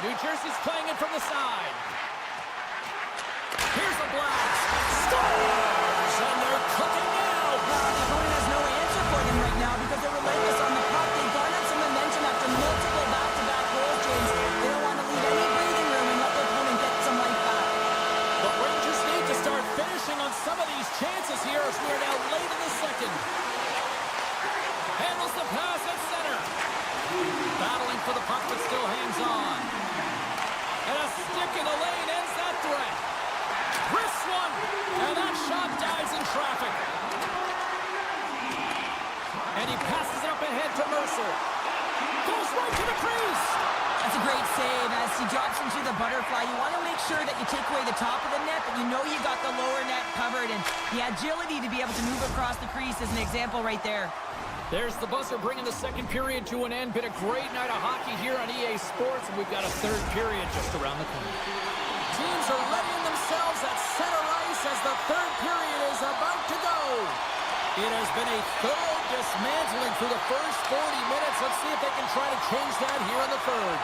New Jersey's playing it from the side. Here's a blast. Scores! And they're cooking now. The opponent has no answer for them right now because they're relentless on the puck. They garnered some momentum after multiple back-to-back goals, James. They don't want to leave any breathing room and let their opponent get some life back. The Rangers need to start finishing on some of these chances here as we are now late in the second. Handles the pass at center. Battling for the puck but still hangs on. And a stick in the lane ends that threat. Wrists one. And that shot dies in traffic. And he passes it up ahead to Mercer. Goes right to the crease. That's a great save as he drops into the butterfly. You want to make sure that you take away the top of the net, but you know you got the lower net covered, and the agility to be able to move across the crease is an example right there. There's the buzzer bringing the second period to an end. Been a great night of hockey here on EA Sports, and we've got a third period just around the corner. Teams are readying themselves at center ice as the third period is about to go. It has been a thorough dismantling through the first 40 minutes. Let's see if they can try to change that here in the third.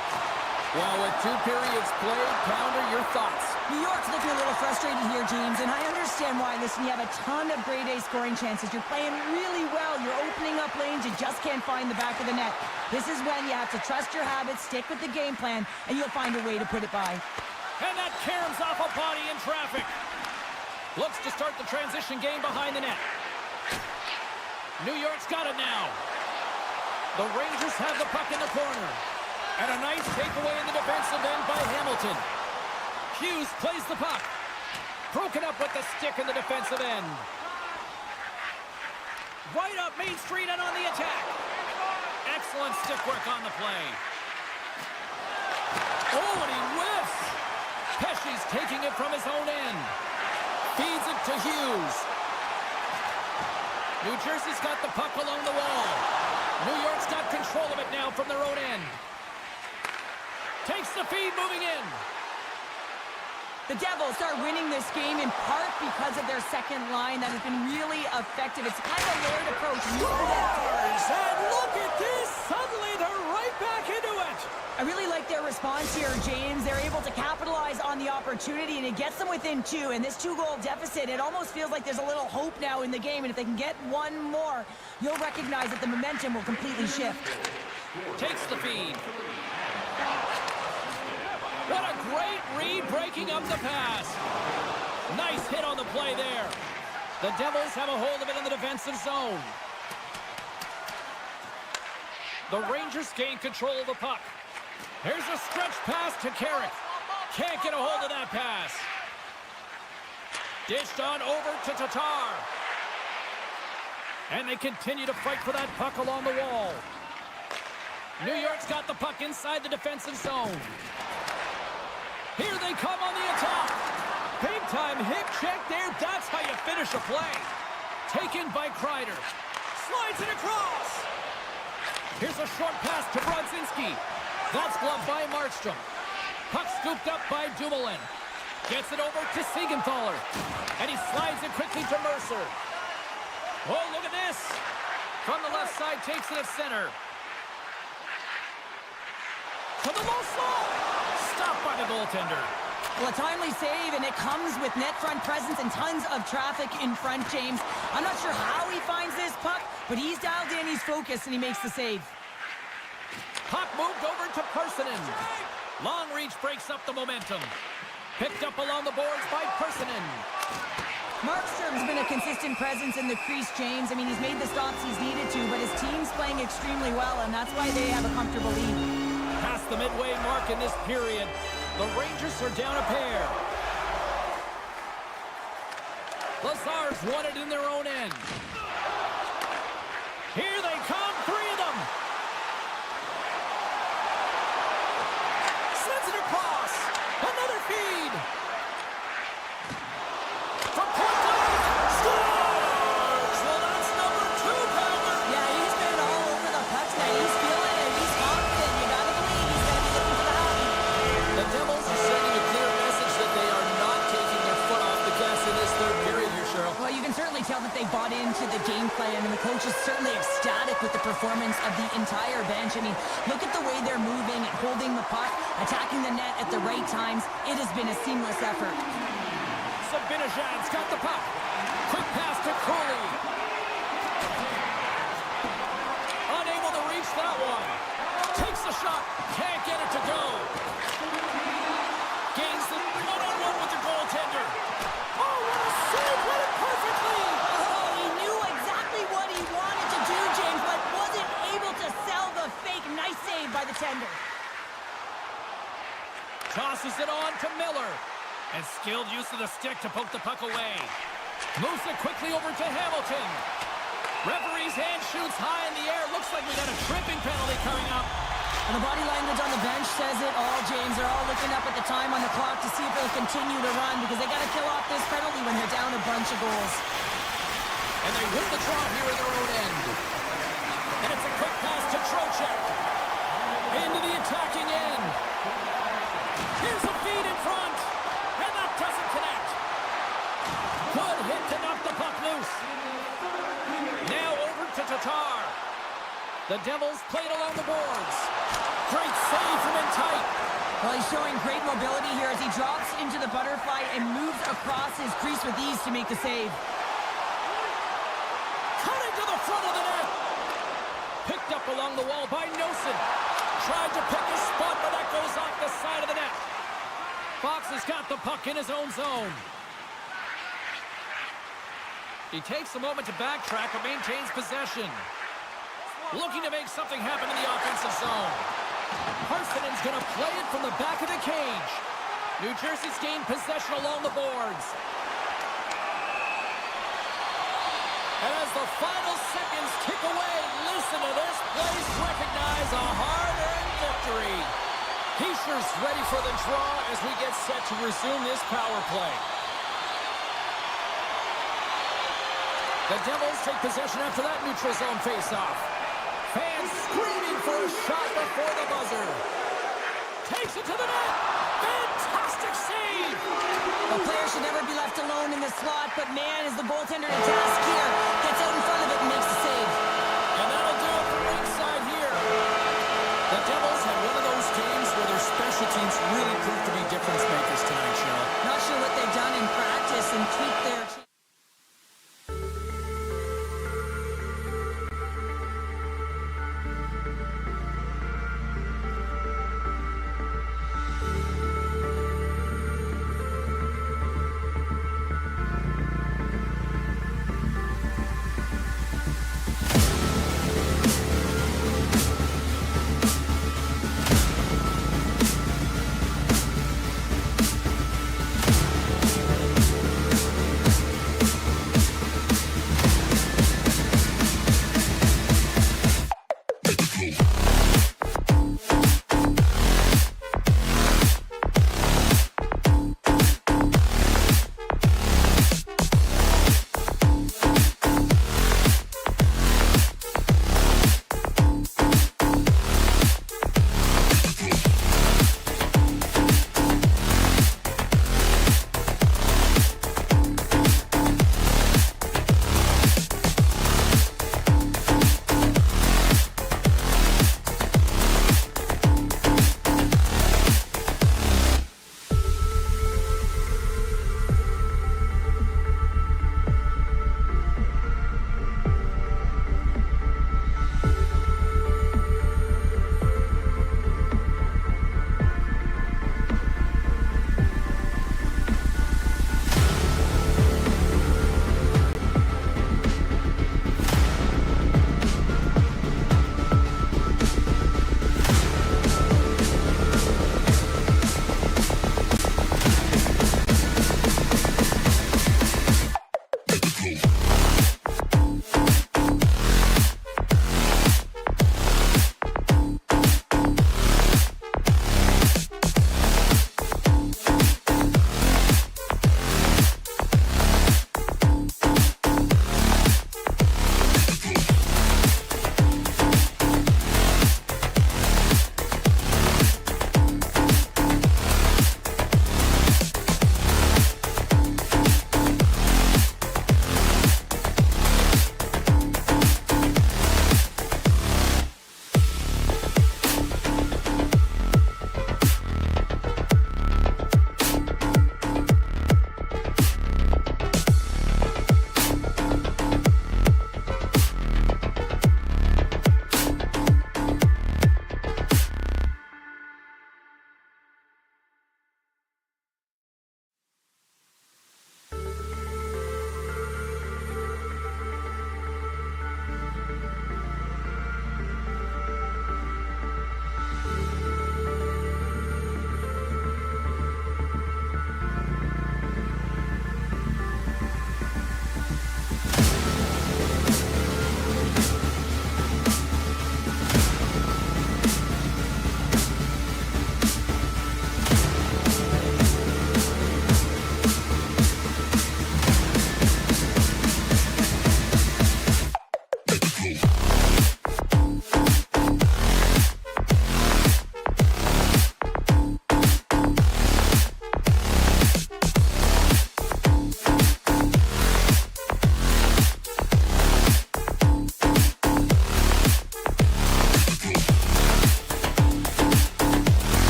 Well, with two periods played, Pounder, your thoughts? New York's looking a little frustrated here, James, and I understand why. Listen, you have a ton of grade A scoring chances. You're playing really well. You're opening up lanes. You just can't find the back of the net. This is when you have to trust your habits, stick with the game plan, and you'll find a way to put it by. And that caroms off a body in traffic. Looks to start the transition game behind the net. New York's got it now. The Rangers have the puck in the corner. And a nice takeaway in the defensive end by Hamilton. Hughes plays the puck. Broken up with the stick in the defensive end. Right up Main Street and on the attack. Excellent stick work on the play. Oh, and he whiffs. Pesci's taking it from his own end. Feeds it to Hughes. New Jersey's got the puck along the wall. New York's got control of it now from their own end. Takes the feed, moving in. The Devils are winning this game in part because of their second line that has been really effective. It's kind of a layered approach. And look at this! Suddenly they're right back into it! I really like their response here, James. They're able to capitalize on the opportunity, and it gets them within two. And this two-goal deficit, it almost feels like there's a little hope now in the game. And if they can get one more, you'll recognize that the momentum will completely shift. Takes the feed. What a great read, breaking up the pass. Nice hit on the play there. The Devils have a hold of it in the defensive zone. The Rangers gain control of the puck. Here's a stretch pass to Carrick. Can't get a hold of that pass. Dished on over to Tatar. And they continue to fight for that puck along the wall. New York's got the puck inside the defensive zone. Here they come on the attack. Big-time hip check there. That's how you finish a play. Taken by Kreider. Slides it across. Here's a short pass to Brodzinski. That's gloved by Markstrom. Puck scooped up by Dumoulin. Gets it over to Siegenthaler. And he slides it quickly to Mercer. Oh, look at this. From the left side, takes it at center. To the low slope. Stopped by the goaltender. Well, a timely save, and it comes with net front presence and tons of traffic in front, James. I'm not sure how he finds this puck, but he's dialed in, he's focused, and he makes the save. Puck moved over to Personen. Long reach breaks up the momentum. Picked up along the boards by Personen. Markstrom's been a consistent presence in the crease, James. I mean, he's made the stops he's needed to, but his team's playing extremely well, and that's why they have a comfortable lead. Past the midway mark in this period, the Rangers are down a pair. Lazar's won it in their own end. Here they come, three of them. Sends it across. Another feed. From point blank. Scores! Well, that's number 2, Palmer. Yeah, he's been all over the puck tonight. He's feeling it. He's confident. You gotta believe he's gonna be looking for the hockey. The Devils are sending a clear message that they are not taking their foot off the gas in this third period here, Cheryl. Well, you can certainly tell that they bought into the game plan, and the coach is certainly ecstatic with the performance of the entire bench. I mean, look at the way they're moving and holding the puck, attacking the net at the right times. It has been a seamless effort. Sabinajad's got the puck. Quick pass to Cooley. Unable to reach that one. Takes the shot. Can't get it to go. Gains the one-on-one with the goaltender. Oh, what a save! Read it perfectly! Oh, he knew exactly what he wanted to do, James, but wasn't able to sell the fake. Nice save by the tender. Tosses it on to Miller. And skilled use of the stick to poke the puck away. Moves it quickly over to Hamilton. Referee's hand shoots high in the air. Looks like we got a tripping penalty coming up. And the body language on the bench says it all, James. They're all looking up at the time on the clock to see if they'll continue to run, because they got to kill off this penalty when they're down a bunch of goals. And they win the draw here in their own end. And it's a quick pass to Trocheck. Into the attacking end. Here's a feed in front. And that doesn't connect. Good hit to knock the puck loose. Now over to Tatar. The Devils played along the boards. Great save from in tight. Well, he's showing great mobility here as he drops into the butterfly and moves across his crease with ease to make the save. Cutting to the front of the net. Picked up along the wall by Nosen. Tried to pick his spot, but that goes off the side of the net. Fox has got the puck in his own zone. He takes a moment to backtrack but maintains possession. Looking to make something happen in the offensive zone. Parsonen's going to play it from the back of the cage. New Jersey's gained possession along the boards. As the final seconds tick away, listen to this place recognize a hard-earned victory. Heischer's ready for the draw as we get set to resume this power play. The Devils take possession after that neutral zone face-off. Fans screaming for a shot before the buzzer. Takes it to the net. Fantastic save. The player should never be left alone in the slot, but man, is the goaltender to task here. Gets out in front of it and makes the save. And that'll do it for ringside here. The Devils had one of those games where their special teams really proved to be difference makers tonight, Cheryl. Not sure what they've done in practice and tweaked their...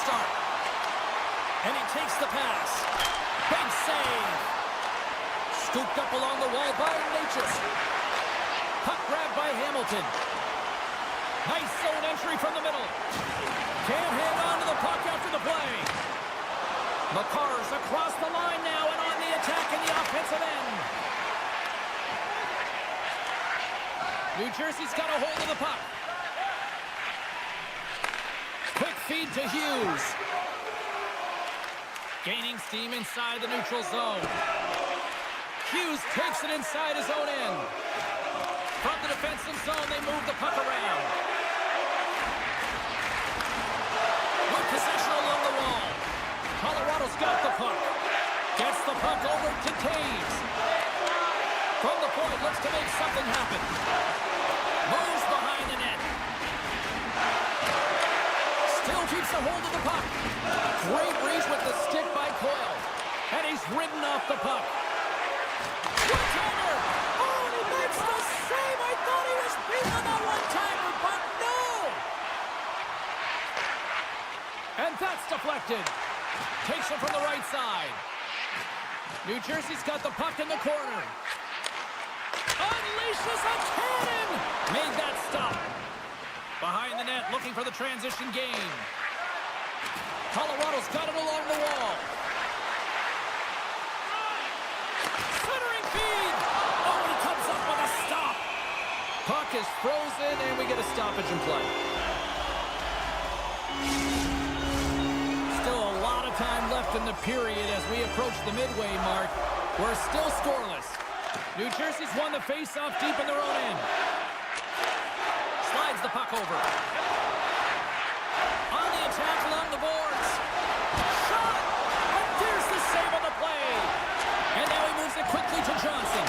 start. And he takes the pass. Big save. Scooped up along the wall by Natchez. Puck grabbed by Hamilton. Nice zone entry from the middle. Can't hang on to the puck after the play. McCarr's across the line now and on the attack in the offensive end. New Jersey's got a hold of the puck. Quick feed to Hughes. Gaining steam inside the neutral zone. Hughes takes it inside his own end. From the defensive zone, they move the puck around. With possession along the wall. Colorado's got the puck. Gets the puck over to Taves. From the point, looks to make something happen. Moves behind the net. Still keeps a hold of the puck. Great reach with the stick by Coyle. And he's ridden off the puck. One-timer! Oh, and he makes the save! I thought he was beaten on that one-timer, but no! And that's deflected. Takes it from the right side. New Jersey's got the puck in the corner. Unleashes a cannon! Made that stop. Behind the net, looking for the transition game. Colorado's got it along the wall. Centering feed! Oh, he comes up with a stop. Puck is frozen, and we get a stoppage in play. Still a lot of time left in the period as we approach the midway mark. We're still scoreless. New Jersey's won the face-off deep in their own end. Slides the puck over. On the attack along the boards. Shot! And there's the save on the play. And now he moves it quickly to Johnson.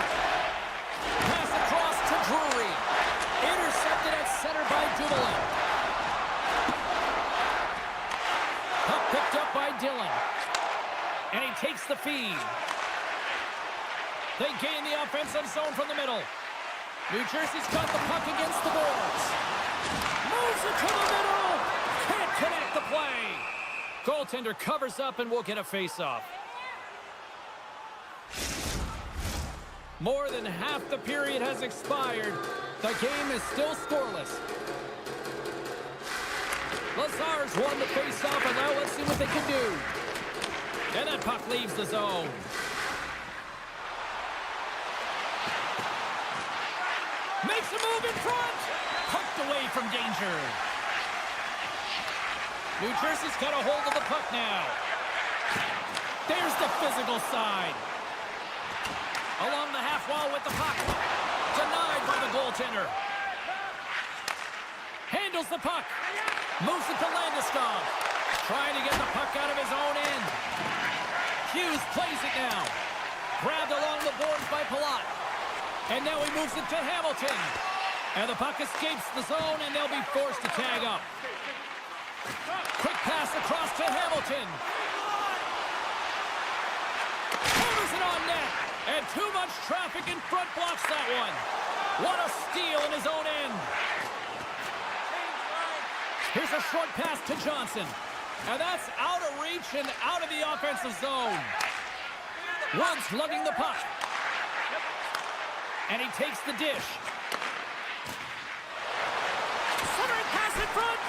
Pass across to Drury. Intercepted at center by Dumoulin. Puck picked up by Dillon. And he takes the feed. They gain the offensive zone from the middle. New Jersey's got the puck against the boards. Moves it to the middle. Can't connect the play. Goaltender covers up and we'll get a face-off. More than half the period has expired. The game is still scoreless. Lazar's won the face-off, and now let's see what they can do. And that puck leaves the zone. Makes a move in front. Poked away from danger. New Jersey's got a hold of the puck now. There's the physical side. Along the half wall with the puck. Denied by the goaltender. Handles the puck. Moves it to Landeskog. Trying to get the puck out of his own end. Hughes plays it now. Grabbed along the boards by Palat. And now he moves it to Hamilton. And the puck escapes the zone, and they'll be forced to tag up. Quick pass across to Hamilton. Hammers it on net. And too much traffic in front blocks that one. What a steal in his own end. Here's a short pass to Johnson. And that's out of reach and out of the offensive zone. Woods lugging the puck. And he takes the dish. Centering pass in front.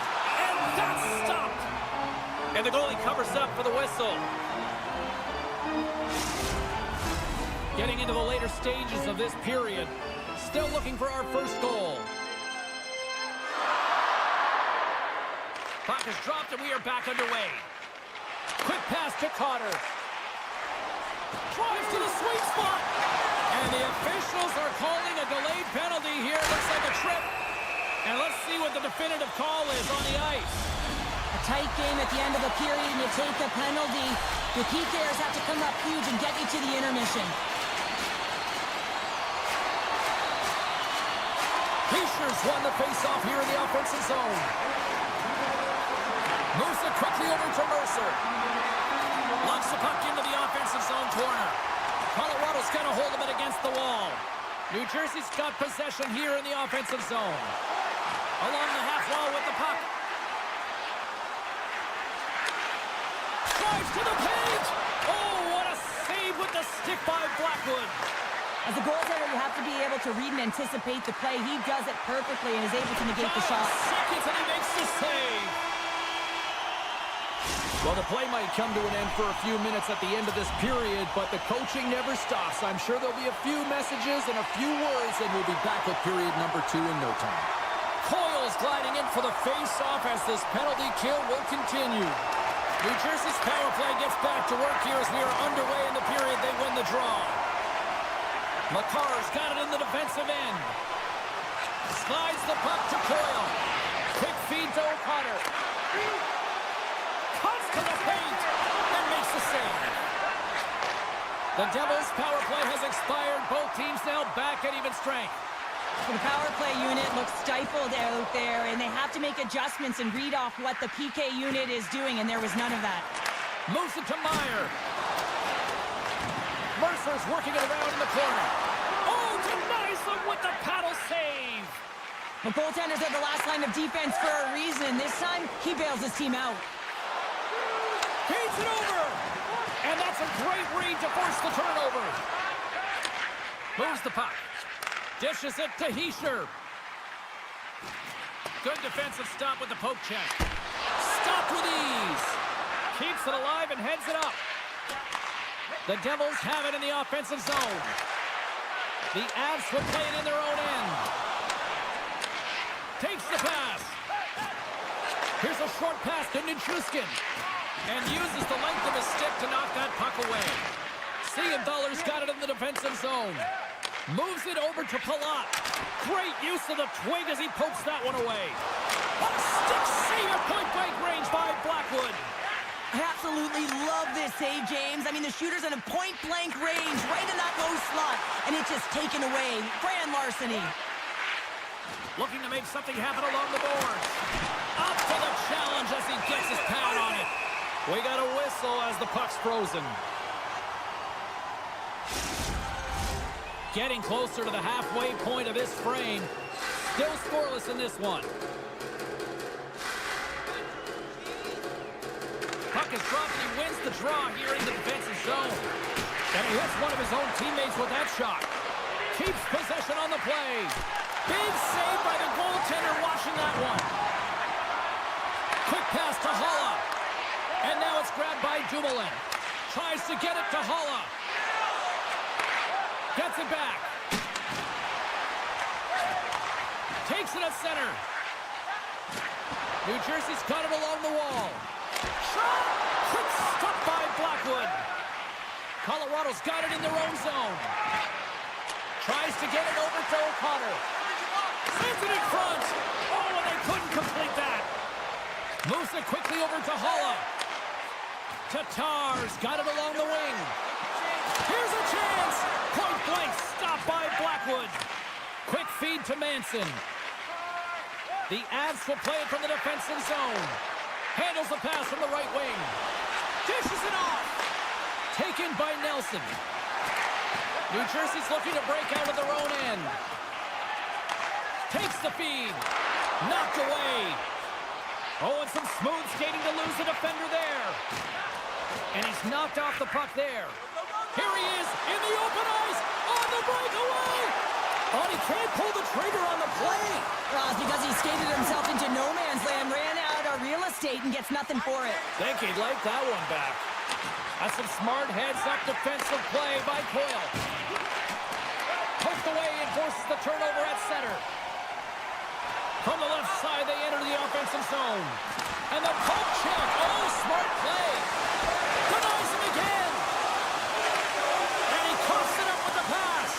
And that's stopped. And the goalie covers up for the whistle. Getting into the later stages of this period. Still looking for our first goal. Puck is dropped and we are back underway. Quick pass to Cotter. Drives to the sweet spot. And the officials are calling a delayed penalty here. Looks like a trip. And let's see what the definitive call is on the ice. A tight game at the end of the period, and you take the penalty. The PKers have to come up huge and get you to the intermission. Heischer's won the faceoff here in the offensive zone. Moves it quickly over to Mercer. Locks the puck into the offensive zone corner. Colorado's got a hold of it against the wall. New Jersey's got possession here in the offensive zone. Along the half wall with the puck. Drives to the paint. Oh, what a save with the stick by Blackwood. As a goaltender, you have to be able to read and anticipate the play. He does it perfectly and is able to negate the shot. Seconds and he makes the save. Well, the play might come to an end for a few minutes at the end of this period, but the coaching never stops. I'm sure there'll be a few messages and a few words, and we'll be back with period number 2 in no time. Coyle's gliding in for the face-off as this penalty kill will continue. New Jersey's power play gets back to work here as we are underway in the period. They win the draw. McCarr's got it in the defensive end. Slides the puck to Coyle. Quick feed to O'Connor. Cuts to the paint and makes the save. The Devils' power play has expired. Both teams now back at even strength. The power play unit looks stifled out there, and they have to make adjustments and read off what the PK unit is doing, and there was none of that. Moves it to Meyer. Mercer's working it around in the corner. Oh, denies them with the paddle save. The goaltenders are the last line of defense for a reason. This time, he bails his team out. Feeds it over. And that's a great read to force the turnover. Moves the puck. Dishes it to Heischer. Good defensive stop with the poke check. Stopped with ease. Keeps it alive and heads it up. The Devils have it in the offensive zone. The Avs will play it in their own end. Takes the pass. Here's a short pass to Nichushkin. And uses the length of his stick to knock that puck away. Siegenthaler's got it in the defensive zone. Moves it over to Palat. Great use of the twig as he pokes that one away. What a stick save at point-blank range by Blackwood. I absolutely love this save, James. I mean, the shooter's in a point-blank range, right in that low slot, and it's just taken away. Grand larceny. Looking to make something happen along the boards. Up for the challenge as he gets his pad on it. We got a whistle as the puck's frozen. Getting closer to the halfway point of this frame. Still scoreless in this one. Puck is dropped and he wins the draw here in the defensive zone. And he hits one of his own teammates with that shot. Keeps possession on the play. Big save by the goaltender watching that one. Quick pass to Halla. And now it's grabbed by Dumoulin. Tries to get it to Halla. Gets it back. Takes it at center. New Jersey's got it along the wall. Shot! Quick stop by Blackwood. Colorado's got it in their own zone. Tries to get it over to O'Connor. Sends it in front. Oh, and they couldn't complete that. Moves it quickly over to Halla. Tatar's got it along the wing. Here's a chance. Point blank stopped by Blackwood. Quick feed to Manson. The Avs will play it from the defensive zone. Handles the pass from the right wing. Dishes it off. Taken by Nelson. New Jersey's looking to break out of their own end. Takes the feed. Knocked away. Oh, and some smooth skating to lose the defender there. And he's knocked off the puck there. Here he is in the open ice on the breakaway. Oh, he can't pull the trigger on the play. Well, it's because he skated himself into no man's land, ran out of real estate, and gets nothing for it. Think he'd like that one back. That's some smart heads-up defensive play by Coyle. Poked away and forces the turnover at center. From the left side, they enter the offensive zone. And the poke check. Oh, smart play. Denies him again. And he coughs it up with the pass.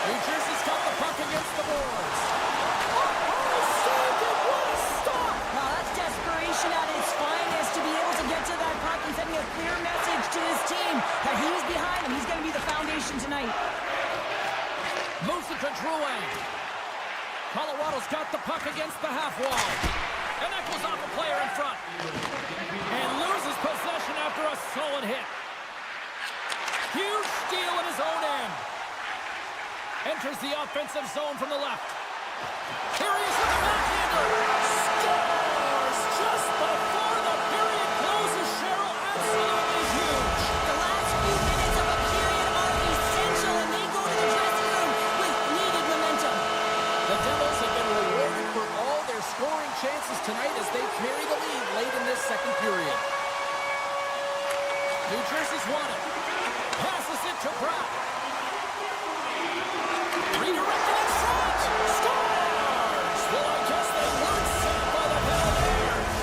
New Jersey's got the puck against the boards. Oh, saved it. What a stop. Well, that's desperation at its finest to be able to get to that puck and sending a clear message to his team that he's behind him. He's going to be the foundation tonight. Moves it to Drouin. Colorado's got the puck against the half wall. And that goes off a player in front. And loses possession after a solid hit. Huge steal in his own end. Enters the offensive zone from the left. Here he is with the backhander. Scores just before the period closes. Cheryl carry the lead late in this second period. New Jersey's won it. Passes it to Brown. Redirected in front. Scores! Well, I guess they weren't saved by the penalty.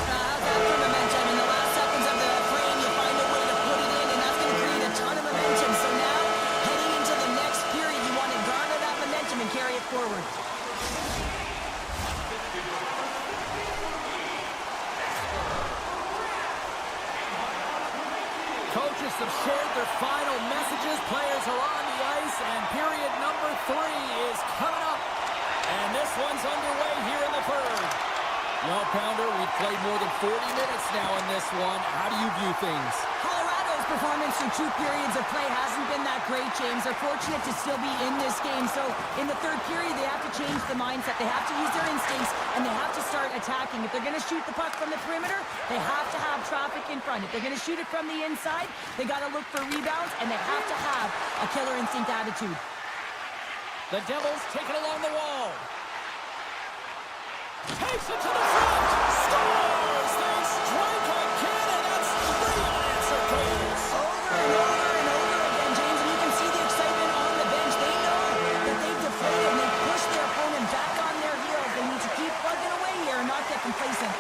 How's that for momentum? In the last seconds of the frame, you find a way to put it in, and that's going to create a ton of momentum. So now, heading into the next period, you want to garner that momentum and carry it forward. Coaches have shared their final messages. Players are on the ice, and period number 3 is coming up. And this one's underway here in the third. Well, Pounder, we've played more than 40 minutes now in this one. How do you view things? Colorado's performance through 2 periods of play hasn't been that great, James. They're fortunate to still be in this game. So in the third period, they have to change the mindset. They have to use their instincts, and they have to start attacking. If they're going to shoot the puck from the perimeter, they have to have traffic in front. If they're going to shoot it from the inside, they got to look for rebounds, and they have to have a killer instinct attitude. The Devils take it along the wall. Takes it to the front. Scores! They strike again, and that's 3 unanswered goals. Over and over and over again, James, and you can see the excitement on the bench. They know that they've deflated and they've pushed their opponent back on their heels. They need to keep plugging away here and not get complacent.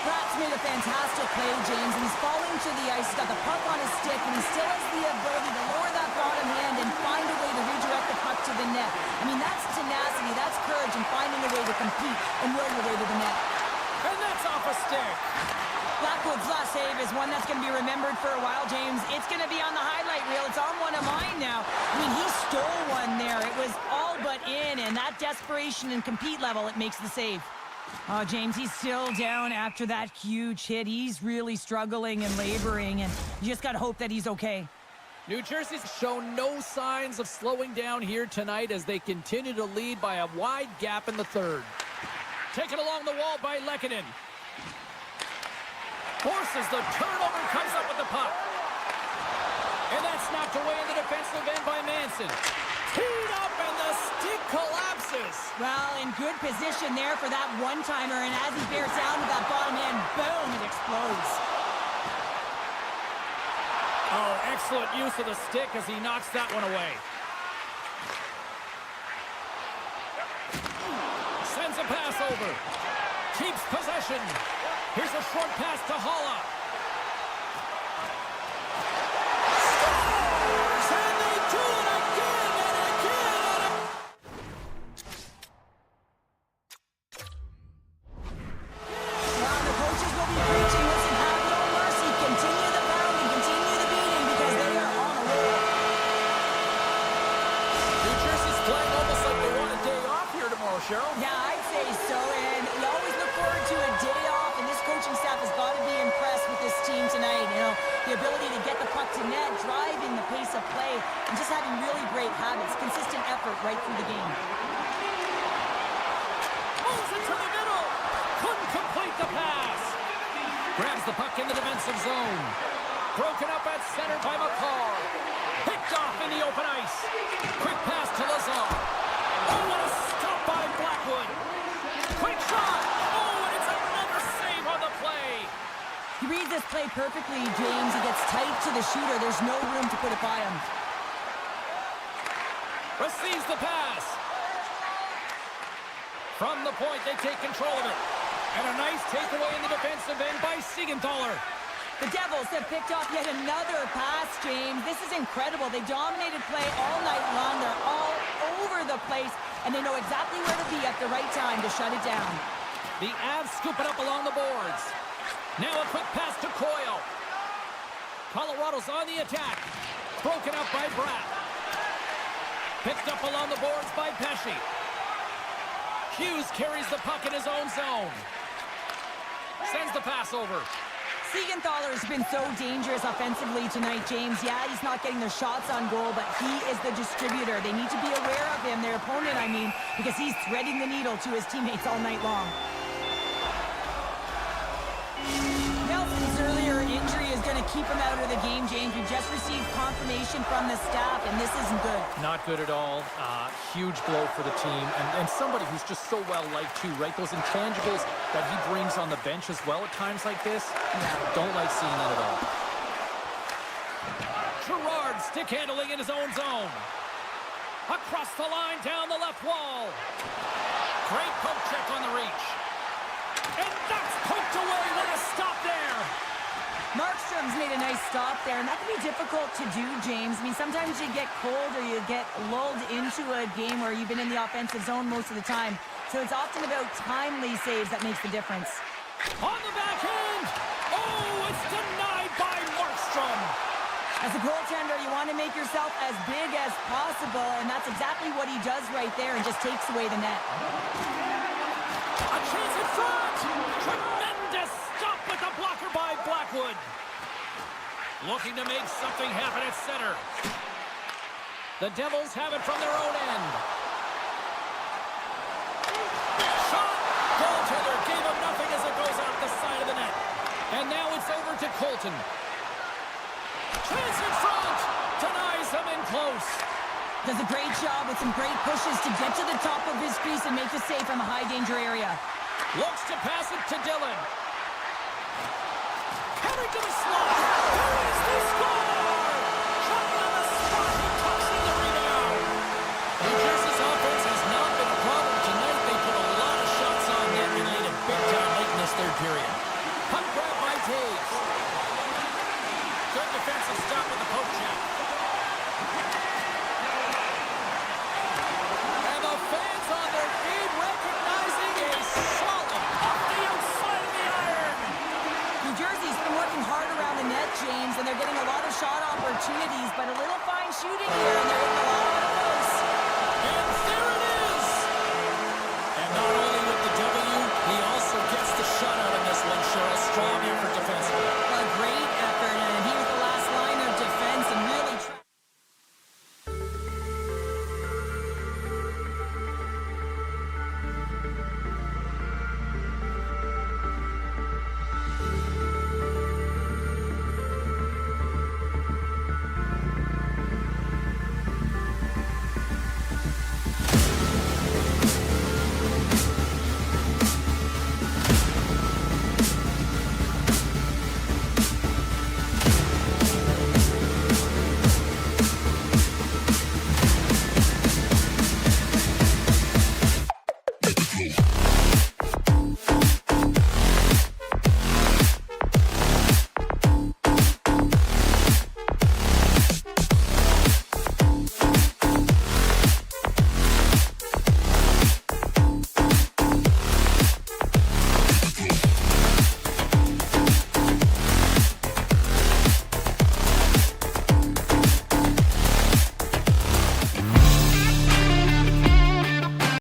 Pratt's made a fantastic play, James, and he's falling to the ice. He's got the puck on his stick, and he still has the ability to lower that bottom hand and find a way to redirect the puck to the net. I mean, that's tenacity, that's courage, and finding a way to compete and will your way to the net. And that's off a stick. Blackwood's last save is one that's going to be remembered for a while, James. It's going to be on the highlight reel. It's on one of mine now. I mean, he stole one there. It was all but in, and that desperation and compete level, it makes the save. Oh, James, he's still down after that huge hit. He's really struggling and laboring, and you just got to hope that he's okay. New Jersey's shown no signs of slowing down here tonight as they continue to lead by a wide gap in the third. Taken along the wall by Lehkonen. Forces the turnover, comes up with the puck. And that's knocked away in the defensive end by Manson. Teed up, and the stick collapses. Well, in good position there for that one-timer, and as he bears down with that bottom hand, boom, it explodes. Oh, excellent use of the stick as he knocks that one away. Sends a pass over. Keeps possession. Here's a short pass to Holla. Scores! And they do it again and again. Well, the coaches will be preaching, listen, have no mercy. Continue the pounding, continue the beating, because they are on a roll. New Jersey's playing almost like they want a day off here tomorrow, Cheryl. Yeah, I'd say so, and you always look forward to a day off, and this coaching staff has got to be impressed with this team tonight. You know, the ability to get the puck to net, driving the pace of play, and just having really great habits, consistent effort right through the game. Moves it to the middle. Couldn't complete the pass. Grabs the puck in the defensive zone. Broken up at center by McCall. Picked off in the open ice. Quick pass to Lazar. Oh, what a stop by Blackwood. Quick shot. Oh, and it's another save on the play. He reads this play perfectly, James. He gets tight to the shooter. There's no room to put it by him. Receives the pass. From the point, they take control of it. And a nice takeaway in the defensive end by Siegenthaler. The Devils have picked off yet another pass, James. This is incredible. They dominated play all night long. They're all over the place, and they know exactly where to be at the right time to shut it down. The Avs scoop it up along the boards. Now a quick pass to Coyle. Colorado's on the attack. Broken up by Bratt. Picked up along the boards by Pesci. Hughes carries the puck in his own zone. Sends the pass over. Siegenthaler's been so dangerous offensively tonight, James. Yeah, he's not getting the shots on goal, but he is the distributor. They need to be aware of him, their opponent, I mean, because he's threading the needle to his teammates all night long. Nelson's earlier injury is going to keep him out of the game, James. We've just received confirmation from the staff, and this isn't good. Not good at all. Huge blow for the team. And somebody who's just so well-liked, too, right? Those intangibles that he brings on the bench as well at times like this. Yeah. Don't like seeing that at all. Gerard stick handling in his own zone. Across the line, down the left wall. Great poke check on the reach. And that's poked away with a stop there. Markstrom's made a nice stop there, and that can be difficult to do, James. I mean, sometimes you get cold or you get lulled into a game where you've been in the offensive zone most of the time. So it's often about timely saves that makes the difference. On the backhand. Oh, it's denied by Markstrom. As a goaltender, you want to make yourself as big as possible, and that's exactly what he does right there and just takes away the net. A chance in front. Tremendous stop with the blocker by Blackwood. Looking to make something happen at center. The Devils have it from their own end. Shot. Goaltender gave him nothing as it goes out the side of the net. And now it's over to Colton. Chance in front. Denies him in close. Does a great job with some great pushes to get to the top of his crease and make the save from a high-danger area. Looks to pass it to Dillon. Heading to the slot. There is the score! Shot on the spot. He tucks in the rebound. New Jersey's offense has not been a problem tonight. They put a lot of shots on net and laid a big time late in this third period. Puck grab by Taves. Good defensive stop with the poke check. And the fans on their feet recognizing a solid off the outside of the iron. New Jersey's been working hard around the net, James, and they're getting a lot of shot opportunities, but a little fine shooting here, and they're getting a lot of